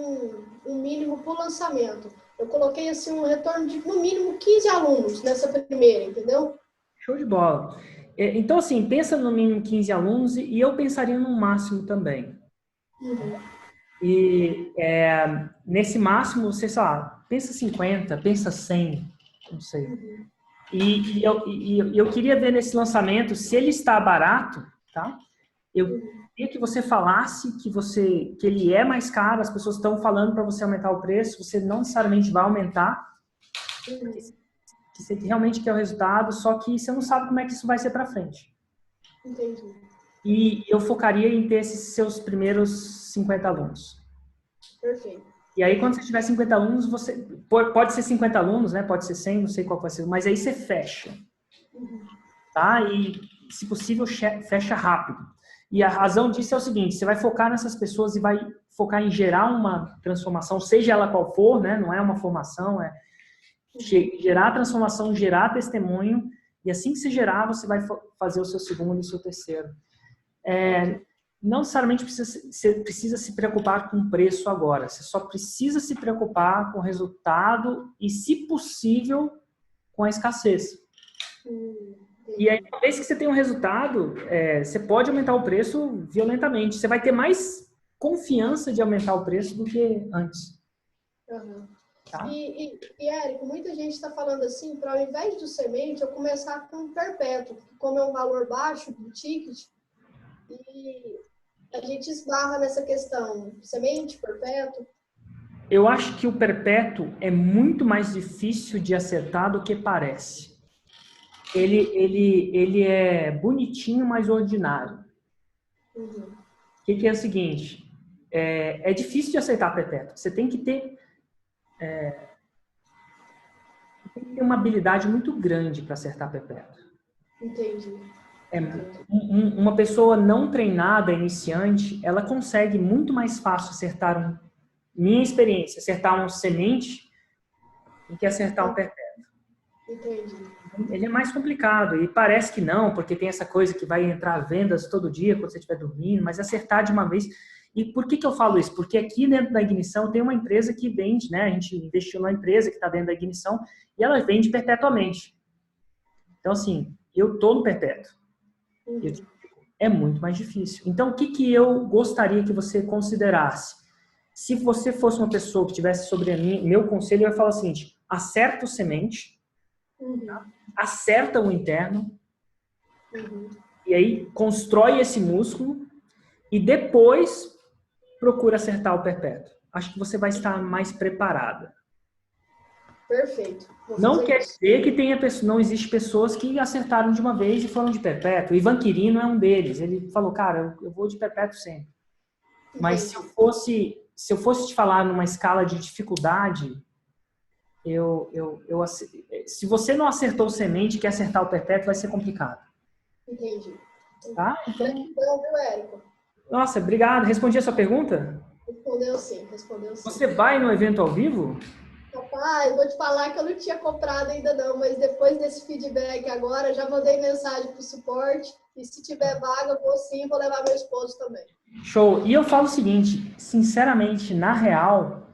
um mínimo para o lançamento. Eu coloquei assim um retorno de no mínimo 15 alunos nessa primeira, entendeu? Show de bola. Então assim, pensa no mínimo 15 alunos e eu pensaria no máximo também. E nesse máximo, você, sei lá, pensa 50, pensa 100, não sei. E eu queria ver nesse lançamento, se ele está barato, tá? Eu queria que você falasse que ele é mais caro, as pessoas estão falando para você aumentar o preço, você não necessariamente vai aumentar, que você realmente quer o resultado, só que você não sabe como é que isso vai ser para frente. Entendi. E eu focaria em ter esses seus primeiros 50 alunos. Perfeito. E aí, quando você tiver 50 alunos, você pode ser 50 alunos, né? Pode ser 100, não sei qual vai ser, mas aí você fecha. Tá? E, se possível, fecha rápido. E a razão disso é o seguinte, você vai focar nessas pessoas e vai focar em gerar uma transformação, seja ela qual for, né? Não é uma formação, é gerar a transformação, gerar testemunho, e assim que você gerar, você vai fazer o seu segundo e o seu terceiro. Não necessariamente você precisa se preocupar com o preço agora, você só precisa se preocupar com o resultado e, se possível, com a escassez. E aí, uma vez que você tem um resultado, você pode aumentar o preço violentamente. Você vai ter mais confiança de aumentar o preço do que antes. Tá? E Érico, muita gente está falando assim, para ao invés do semente, eu começar com o perpétuo, como é um valor baixo do ticket, e a gente esbarra nessa questão, semente, perpétuo. Eu acho que o perpétuo é muito mais difícil de acertar do que parece. Ele é bonitinho, mas ordinário. O que é o seguinte? É difícil de acertar perpétuo. Você tem que ter uma habilidade muito grande para acertar perpétuo. Entendi. Uma pessoa não treinada, iniciante, ela consegue muito mais fácil acertar minha experiência, acertar um semente do que acertar um perpétuo. Entendi. Ele é mais complicado e parece que não, porque tem essa coisa que vai entrar vendas todo dia quando você estiver dormindo, mas acertar de uma vez. E por que eu falo isso? Porque aqui dentro da Ignição tem uma empresa que vende, né? A gente investiu numa empresa que está dentro da Ignição e ela vende perpetuamente. Então, assim, eu estou no perpétuo. É muito mais difícil. Então, o que eu gostaria que você considerasse? Se você fosse uma pessoa que tivesse sobre meu conselho, eu ia falar o seguinte: acerta o semente, acerta o interno, e aí constrói esse músculo e depois procura acertar o perpétuo. Acho que você vai estar mais preparada. Perfeito. Não quer dizer que não existe pessoas que acertaram de uma vez e foram de perpétuo. O Ivan Quirino é um deles. Ele falou, cara, eu vou de perpétuo sempre. Mas se eu fosse te falar numa escala de dificuldade, se você não acertou o semente e quer acertar o perpétuo, vai ser complicado. Entendi. Tá? Então, viu, Érico? Nossa, obrigado. Respondi a sua pergunta? Respondeu sim. Você vai no evento ao vivo? Rapaz, vou te falar que eu não tinha comprado ainda não, mas depois desse feedback agora, já mandei mensagem pro suporte e se tiver vaga, eu vou sim, vou levar meu esposo também. Show. E eu falo o seguinte, sinceramente, na real,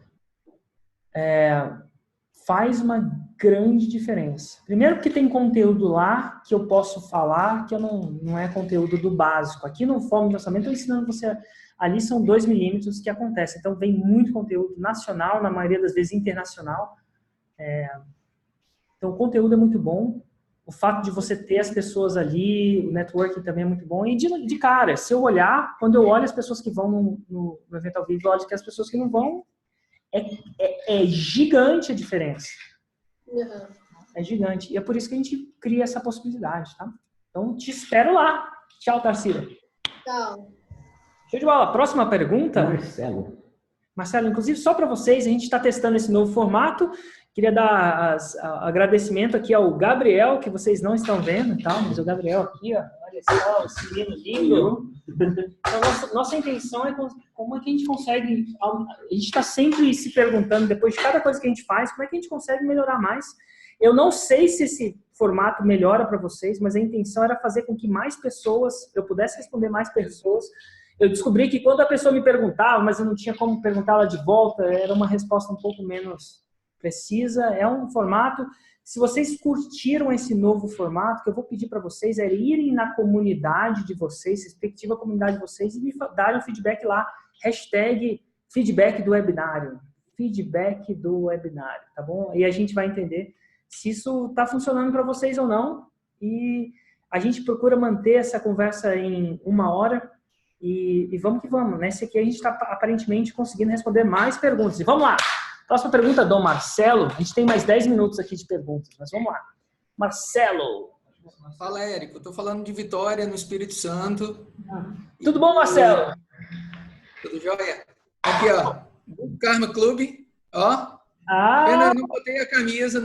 faz uma grande diferença. Primeiro porque tem conteúdo lá que eu posso falar que não é conteúdo do básico. Aqui no Fórmula de Lançamento eu estou ensinando você... Ali são 2 milímetros que acontece. Então, vem muito conteúdo nacional, na maioria das vezes internacional. Então, o conteúdo é muito bom. O fato de você ter as pessoas ali, o networking também é muito bom. E de cara, se eu olhar, quando eu olho as pessoas que vão no evento ao vivo, eu olho que as pessoas que não vão, é gigante a diferença. É gigante. E é por isso que a gente cria essa possibilidade, tá? Então, te espero lá. Tchau, Tarsila. Tchau. Show de bola. Próxima pergunta. Marcelo, inclusive, só para vocês, a gente está testando esse novo formato. Queria dar agradecimento aqui ao Gabriel, que vocês não estão vendo, tá? Mas o Gabriel aqui, ó, olha só, esse menino lindo. Então, nossa intenção é como é que a gente consegue... A gente está sempre se perguntando, depois de cada coisa que a gente faz, como é que a gente consegue melhorar mais. Eu não sei se esse formato melhora para vocês, mas a intenção era fazer com que mais pessoas, eu pudesse responder mais pessoas. Eu descobri que quando a pessoa me perguntava, mas eu não tinha como perguntá-la de volta, era uma resposta um pouco menos precisa. É um formato. Se vocês curtiram esse novo formato, o que eu vou pedir para vocês é irem na comunidade de vocês, respectiva comunidade de vocês, e me darem um feedback lá, hashtag feedback do webinário. Feedback do webinário, tá bom? Aí a gente vai entender se isso está funcionando para vocês ou não. E a gente procura manter essa conversa em 1 hora. E vamos que vamos. Nesse aqui a gente está aparentemente conseguindo responder mais perguntas. E vamos lá. Próxima pergunta do Marcelo. A gente tem mais 10 minutos aqui de perguntas, mas vamos lá. Marcelo. Fala, Érico. Eu estou falando de Vitória, no Espírito Santo. Tudo bom, Marcelo? Tudo jóia? Aqui, ó. O Karma Clube. Ó. Ah. Eu não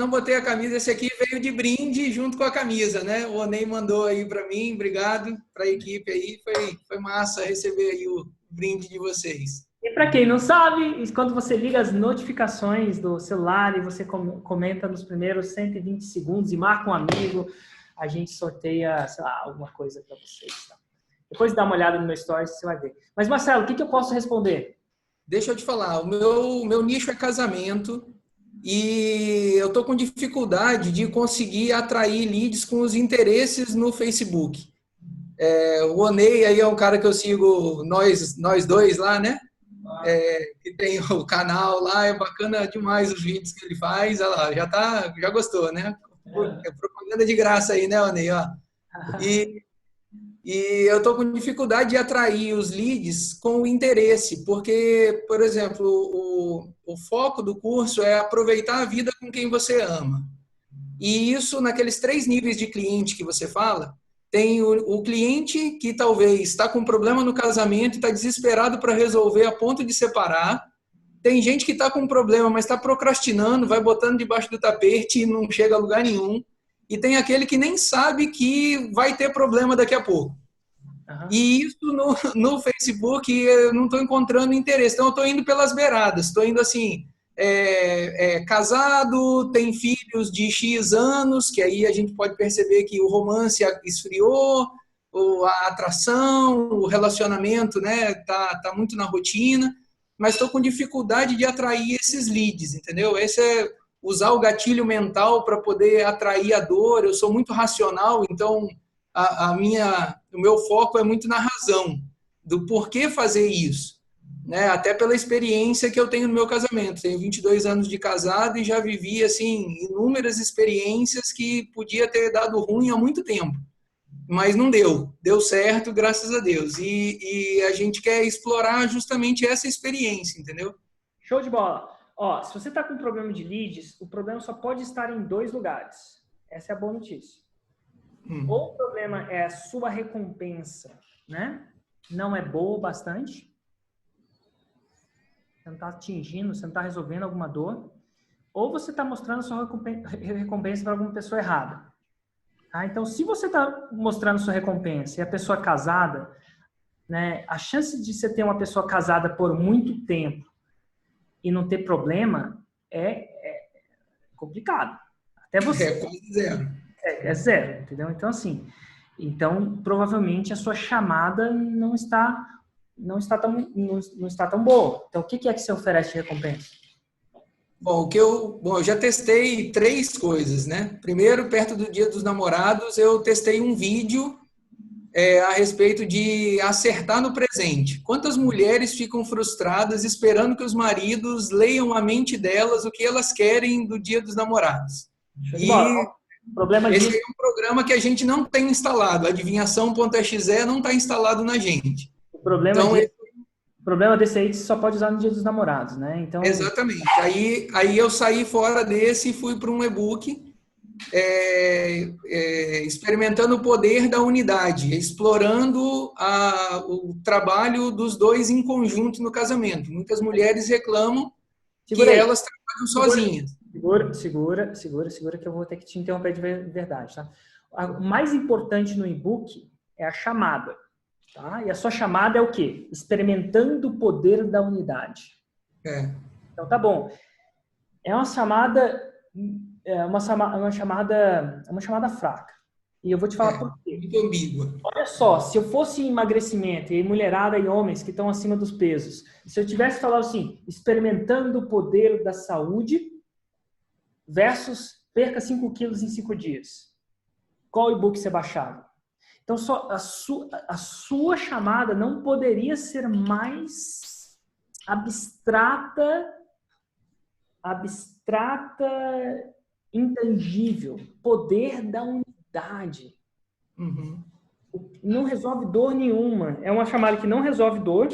botei a camisa. Esse aqui veio de brinde junto com a camisa, né? O Onei mandou aí para mim. Obrigado para a equipe aí. Foi massa receber aí o brinde de vocês. E para quem não sabe, quando você liga as notificações do celular e você comenta nos primeiros 120 segundos e marca um amigo, a gente sorteia, sei lá, alguma coisa para vocês. Tá? Depois dá uma olhada no meu stories, você vai ver. Mas, Marcelo, o que eu posso responder? Deixa eu te falar, o meu nicho é casamento e eu tô com dificuldade de conseguir atrair leads com os interesses no Facebook. O Onei aí é um cara que eu sigo, nós dois lá, né? Que tem o canal lá, é bacana demais os vídeos que ele faz. Olha lá, já gostou, né? É propaganda de graça aí, né, Onei? Ó. E eu estou com dificuldade de atrair os leads com o interesse, porque, por exemplo, o foco do curso é aproveitar a vida com quem você ama. E isso, naqueles 3 níveis de cliente que você fala, tem o cliente que talvez está com problema no casamento e está desesperado para resolver a ponto de separar. Tem gente que está com um problema, mas está procrastinando, vai botando debaixo do tapete e não chega a lugar nenhum. E tem aquele que nem sabe que vai ter problema daqui a pouco. Uhum. E isso no Facebook eu não estou encontrando interesse. Então eu estou indo pelas beiradas. Estou indo assim, casado, tem filhos de X anos, que aí a gente pode perceber que o romance esfriou, a atração, o relacionamento, né, tá muito na rotina. Mas estou com dificuldade de atrair esses leads, entendeu? Esse é usar o gatilho mental para poder atrair a dor. Eu sou muito racional, então o meu foco é muito na razão do porquê fazer isso, né? Até pela experiência que eu tenho no meu casamento. Tenho 22 anos de casado e já vivi assim inúmeras experiências que podia ter dado ruim há muito tempo, mas não deu. Deu certo, graças a Deus. E a gente quer explorar justamente essa experiência, entendeu? Show de bola. Ó, se você está com um problema de leads, o problema só pode estar em 2 lugares. Essa é a boa notícia. Ou o problema é a sua recompensa, né? Não é boa o bastante. Você não está atingindo, você não está resolvendo alguma dor. Ou você está mostrando a sua recompensa para alguma pessoa errada. Tá? Então, se você está mostrando sua recompensa e a pessoa é casada, né, a chance de você ter uma pessoa casada por muito tempo e não ter problema é complicado. Até você. É quase zero. É zero, entendeu? Então, assim, provavelmente a sua chamada não está tão boa. Então, o que é que você oferece de recompensa? Bom, eu já testei 3 coisas, né? Primeiro, perto do Dia dos Namorados, eu testei um vídeo a respeito de acertar no presente. Quantas mulheres ficam frustradas esperando que os maridos leiam a mente delas o que elas querem do Dia dos Namorados? Esse é um programa que a gente não tem instalado. Adivinhação.exe não está instalado na gente. O problema desse aí você só pode usar no Dia dos Namorados, né? Então... Exatamente. Aí eu saí fora desse e fui para um e-book experimentando o poder da unidade, explorando o trabalho dos 2 em conjunto no casamento. Muitas mulheres reclamam que elas trabalham sozinhas. Segura, que eu vou ter que te interromper de verdade, tá? O mais importante no e-book é a chamada, tá? E a sua chamada é o quê? Experimentando o poder da unidade. Então, tá bom. É uma chamada é uma chamada fraca. E eu vou te falar por quê. Muito ambígua. Olha só, se eu fosse em emagrecimento, e mulherada e homens que estão acima dos pesos, se eu tivesse falado assim, experimentando o poder da saúde versus perca 5 quilos em 5 dias, qual e-book você baixava? Então, só a sua chamada não poderia ser mais abstrata, intangível. Poder da unidade. Uhum. Não resolve dor nenhuma. É uma chamada que não resolve dor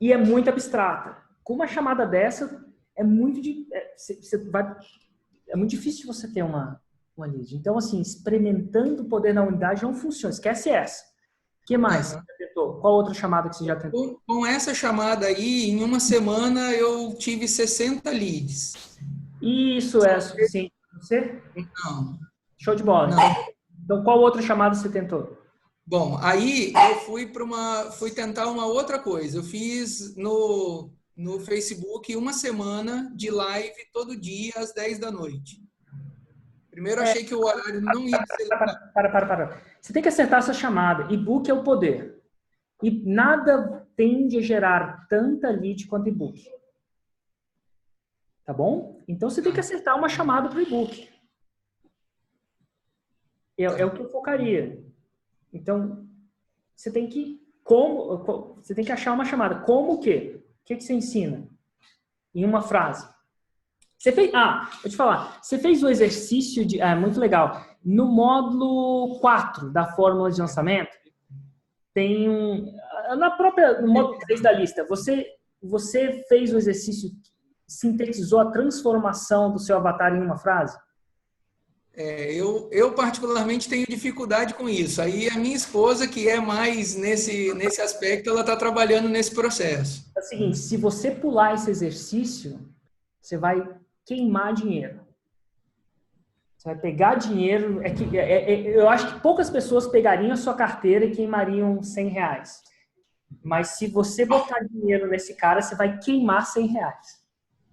e é muito abstrata. Com uma chamada dessa, é muito difícil você ter uma lead. Então, assim, experimentando o poder da unidade não funciona. Esquece essa. O que mais você já tentou? Qual outra chamada que você já tentou? Com essa chamada aí, em uma semana eu tive 60 leads. Isso é suficiente para você? Não. Show de bola. Não. Então, qual outra chamada você tentou? Bom, aí eu fui tentar uma outra coisa. Eu fiz no Facebook uma semana de live todo dia às 10 da noite. Primeiro eu achei que o horário não ia ser... Para. Você tem que acertar essa chamada. E-book é o poder. E nada tende a gerar tanta lead quanto e-book. Tá bom? Então você tem que acertar uma chamada para o e-book. É o que eu focaria. Então, você tem que achar uma chamada. Como o quê? O que você ensina? Em uma frase. Você fez, vou te falar. Você fez o exercício de... muito legal. No módulo 4 da fórmula de lançamento, tem no módulo 3 da lista, você fez o exercício, sintetizou a transformação do seu avatar em uma frase? Eu particularmente tenho dificuldade com isso. Aí a minha esposa, que é mais nesse aspecto, ela está trabalhando nesse processo. É o seguinte, se você pular esse exercício, você vai queimar dinheiro. Você vai pegar dinheiro... eu acho que poucas pessoas pegariam a sua carteira e queimariam R$100. Mas se você botar dinheiro nesse cara, você vai queimar R$100.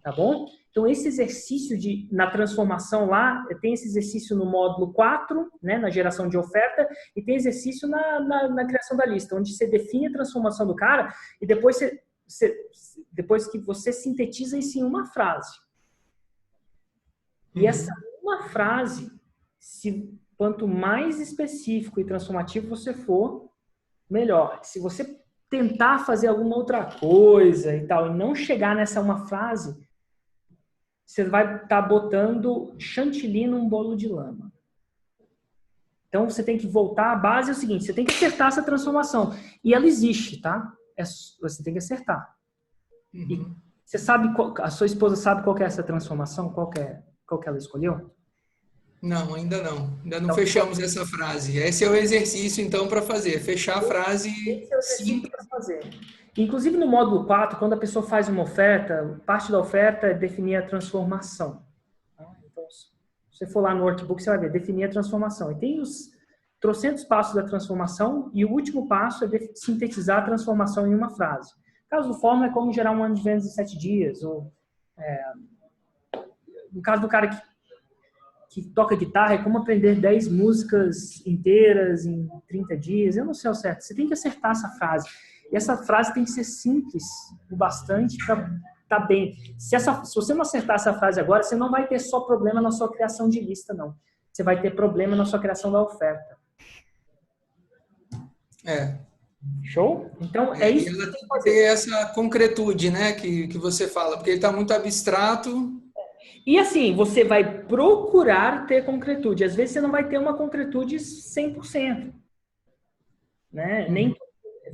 Tá bom? Então, esse exercício na transformação lá, tem esse exercício no módulo 4, né, na geração de oferta, e tem exercício na criação da lista, onde você define a transformação do cara e depois que você sintetiza isso em uma frase. E essa uma frase, quanto mais específico e transformativo você for, melhor. Se você tentar fazer alguma outra coisa e tal, e não chegar nessa uma frase, você vai estar botando chantilly num bolo de lama. Então, você tem que voltar. A base é o seguinte, você tem que acertar essa transformação. E ela existe, tá? Você tem que acertar. E você sabe, a sua esposa sabe qual que é essa transformação? Qual que ela escolheu? Não, ainda não. Ainda não fechamos essa frase. Esse é o exercício, então, para fazer. Fechar a frase simples. Para fazer. Inclusive, no módulo 4, quando a pessoa faz uma oferta, parte da oferta é definir a transformação. Então, se você for lá no workbook, você vai ver, definir a transformação. E tem os trocentos passos da transformação, e o último passo é sintetizar a transformação em uma frase. No caso do Fórmula, é como gerar um ano de vendas em 7 dias. Ou, no caso do cara que toca guitarra, é como aprender 10 músicas inteiras em 30 dias. Eu não sei ao certo. Você tem que acertar essa frase. E essa frase tem que ser simples o bastante para estar bem. Se você não acertar essa frase agora, você não vai ter só problema na sua criação de lista, não. Você vai ter problema na sua criação da oferta. Show? Então, é isso. Ela tem que ter essa concretude, né, que você fala, porque ele está muito abstrato. E assim, você vai procurar ter concretude. Às vezes você não vai ter uma concretude 100%. Né? Nem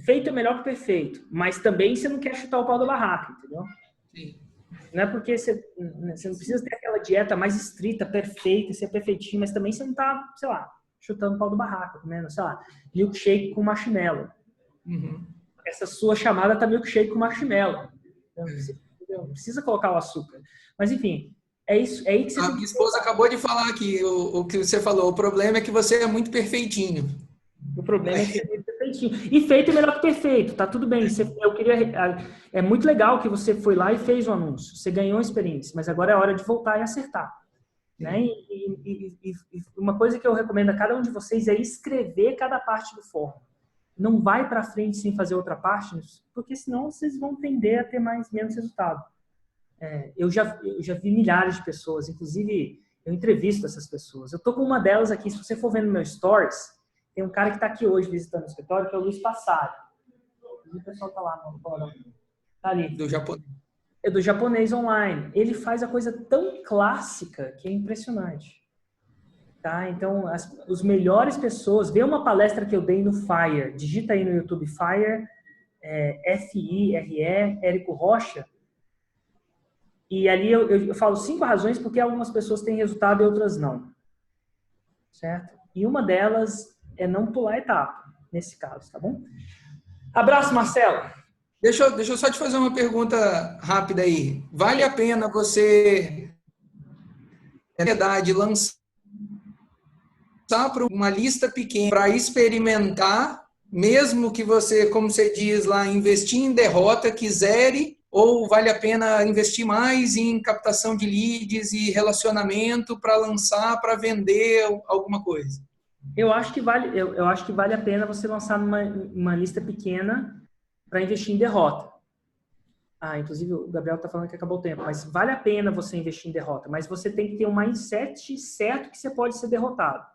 feito é melhor que perfeito. Mas também você não quer chutar o pau da barraca, entendeu? Sim. Não é porque você não precisa ter aquela dieta mais estrita, perfeita, ser perfeitinho, mas também você não está, sei lá, chutando o pau da barraca, comendo, sei lá, milkshake com marshmallow. Essa sua chamada tá milkshake com marshmallow. Não precisa colocar o açúcar. Mas enfim, é isso. É aí que você minha esposa acabou de falar aqui o que você falou. O problema é que você é muito perfeitinho. O problema é que você é muito Perfeitinho. E feito é melhor que perfeito, tá tudo bem. É muito legal que você foi lá e fez o anúncio. Você ganhou experiência, mas agora é hora de voltar e acertar. Né? E uma coisa que eu recomendo a cada um de vocês é escrever cada parte do fórum. Não vai para frente sem fazer outra parte, porque senão vocês vão tender a ter menos resultado. Eu já vi milhares de pessoas, inclusive eu entrevisto essas pessoas. Eu tô com uma delas aqui, se você for vendo no meu stories, tem um cara que está aqui hoje visitando o escritório, que é o Luiz Passaro. O pessoal tá lá no fórum. Tá ali. Do japonês. É do japonês online. Ele faz a coisa tão clássica que é impressionante. Tá? Então, os melhores pessoas... Vê uma palestra que eu dei no FIRE. Digita aí no YouTube FIRE, FIRE, Érico Rocha. E ali eu falo 5 razões porque algumas pessoas têm resultado e outras não. Certo? E uma delas é não pular etapa, nesse caso, tá bom? Abraço, Marcelo. Deixa eu só te fazer uma pergunta rápida aí. Vale a pena você, na verdade, lançar para uma lista pequena para experimentar, mesmo que você, como você diz lá, investir em derrota, quiser, ou vale a pena investir mais em captação de leads e relacionamento para lançar, para vender alguma coisa? Eu acho que vale a pena você lançar uma lista pequena para investir em derrota. Inclusive o Gabriel está falando que acabou o tempo, mas vale a pena você investir em derrota, mas você tem que ter um mindset certo que você pode ser derrotado.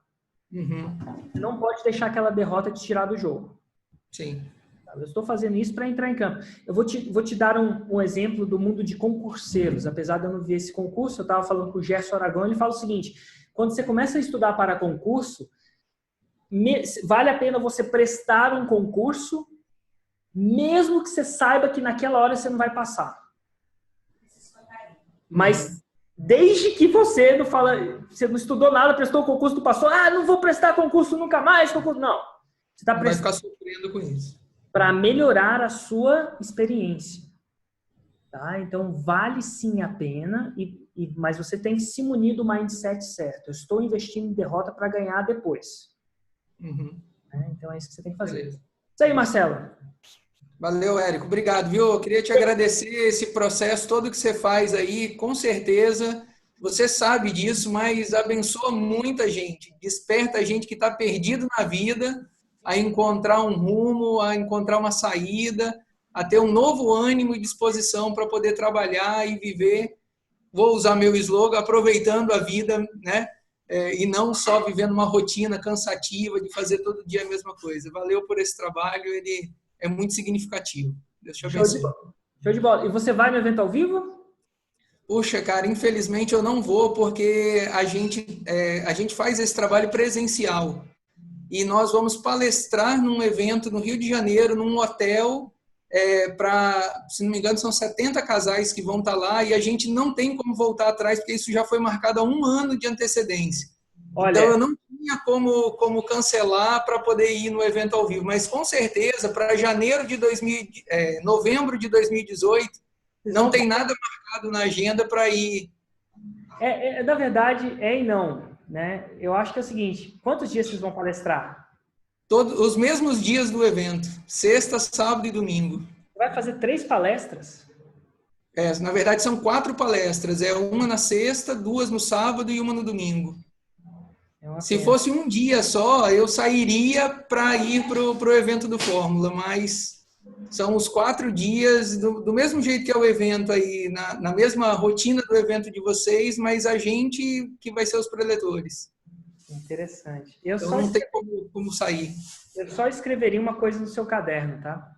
Uhum. Você não pode deixar aquela derrota te tirar do jogo. Sim. Eu estou fazendo isso para entrar em campo. Eu vou te dar um exemplo do mundo de concurseiros. Apesar de eu não ver esse concurso, eu estava falando com o Gerson Aragão, ele fala o seguinte: quando você começa a estudar para concurso, vale a pena você prestar um concurso, mesmo que você saiba que naquela hora você não vai passar. Mas desde que você não estudou nada, prestou o concurso, não passou, não vou prestar concurso nunca mais, concurso. Não. Você está vai ficar sofrendo com isso. Para melhorar a sua experiência. Tá? Então, vale sim a pena, mas você tem que se munir do mindset certo. Eu estou investindo em derrota para ganhar depois. Uhum. Então, é isso que você tem que fazer. Beleza. Isso aí, Marcelo. Valeu, Érico. Obrigado, viu? Eu queria te agradecer esse processo todo que você faz aí. Com certeza, você sabe disso, mas abençoa muita gente. Desperta a gente que está perdido na vida a encontrar um rumo, a encontrar uma saída, a ter um novo ânimo e disposição para poder trabalhar e viver. Vou usar meu slogan, aproveitando a vida, né? E não só vivendo uma rotina cansativa de fazer todo dia a mesma coisa. Valeu por esse trabalho, ele é muito significativo. Deus te abençoe. Show de bola. E você vai no evento ao vivo? Puxa, cara, infelizmente eu não vou porque a gente faz esse trabalho presencial. E nós vamos palestrar num evento no Rio de Janeiro, num hotel, se não me engano, são 70 casais que vão estar lá e a gente não tem como voltar atrás, porque isso já foi marcado há 1 ano de antecedência. Olha, então, eu não tinha como cancelar para poder ir no evento ao vivo, mas com certeza, para novembro de 2018, não tem nada marcado na agenda para ir. Na verdade, e não. Né? Eu acho que é o seguinte, quantos dias vocês vão palestrar? Todos os mesmos dias do evento, sexta, sábado e domingo. Você vai fazer 3 palestras? Na verdade são 4 palestras, uma na sexta, 2 no sábado e 1 no domingo. Se fosse um dia só, eu sairia para ir para o evento do Fórmula, mas são os 4 dias, do mesmo jeito que é o evento aí, na mesma rotina do evento de vocês, mas a gente que vai ser os preletores. Interessante. Então não tem como sair. Eu só escreveria uma coisa no seu caderno, tá?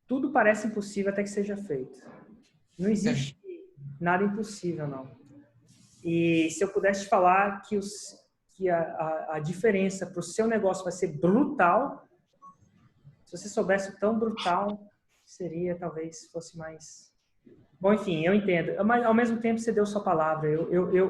Tudo parece impossível até que seja feito. Não existe nada impossível, não. E se eu pudesse te falar que a diferença para o seu negócio vai ser brutal, se você soubesse o tão brutal, seria, talvez, fosse mais... Bom, enfim, eu entendo. Mas, ao mesmo tempo, você deu sua palavra. Eu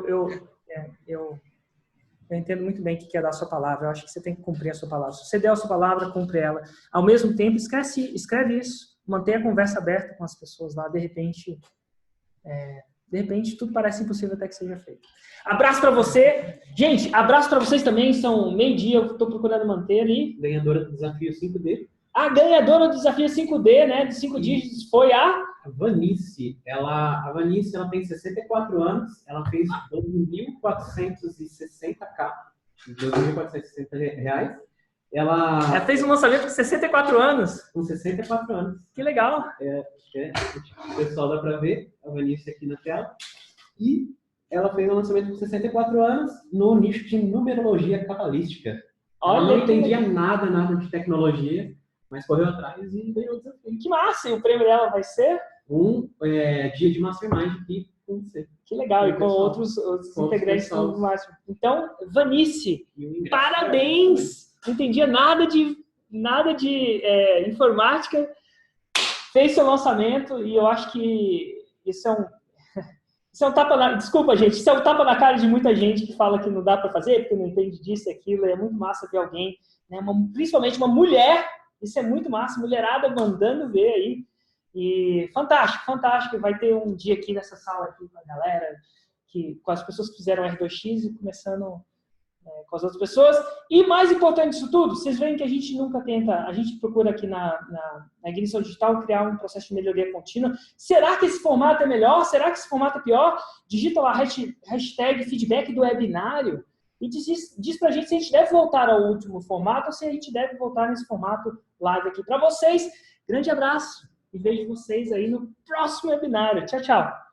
entendo muito bem o que é dar a sua palavra. Eu acho que você tem que cumprir a sua palavra. Se você der a sua palavra, cumpre ela. Ao mesmo tempo, escreve isso. Mantenha a conversa aberta com as pessoas lá. De repente, De repente, tudo parece impossível até que seja feito. Abraço para você. Gente, abraço para vocês também. São meio-dia, eu estou procurando manter ali. Ganhadora do desafio 5D. A ganhadora do desafio 5D, né? De 5 dígitos, foi a Vanice. A Vanice ela tem 64 anos. Ela fez 2.460K. 2.460 reais. Ela fez um lançamento com 64 anos. Com 64 anos. Que legal. O pessoal dá para ver a Vanice aqui na tela. E ela fez um lançamento com 64 anos no nicho de numerologia cabalística. Ela não entendia nada de tecnologia, mas correu atrás e ganhou o desafio. Que massa! E o prêmio dela vai ser? Dia de Mastermind aqui com você. Que legal, e com outros integrantes do Mastermind. Então, Vanice, parabéns! Não entendia nada de informática, fez seu lançamento e eu acho que isso é um tapa na... Desculpa, gente, isso é um tapa na cara de muita gente que fala que não dá para fazer, porque não entende disso e aquilo. É muito massa ver alguém, né, principalmente uma mulher, isso é muito massa, mulherada mandando ver aí. E fantástico, fantástico. Vai ter um dia aqui nessa sala aqui com a galera, com as pessoas que fizeram R2X e começando com as outras pessoas. E mais importante disso tudo, vocês veem que a gente nunca tenta, a gente procura aqui na Ignição Digital criar um processo de melhoria contínua. Será que esse formato é melhor? Será que esse formato é pior? Digita lá hashtag feedback do webinário e diz pra gente se a gente deve voltar ao último formato ou se a gente deve voltar nesse formato live aqui para vocês. Grande abraço e vejo vocês aí no próximo webinário. Tchau, tchau.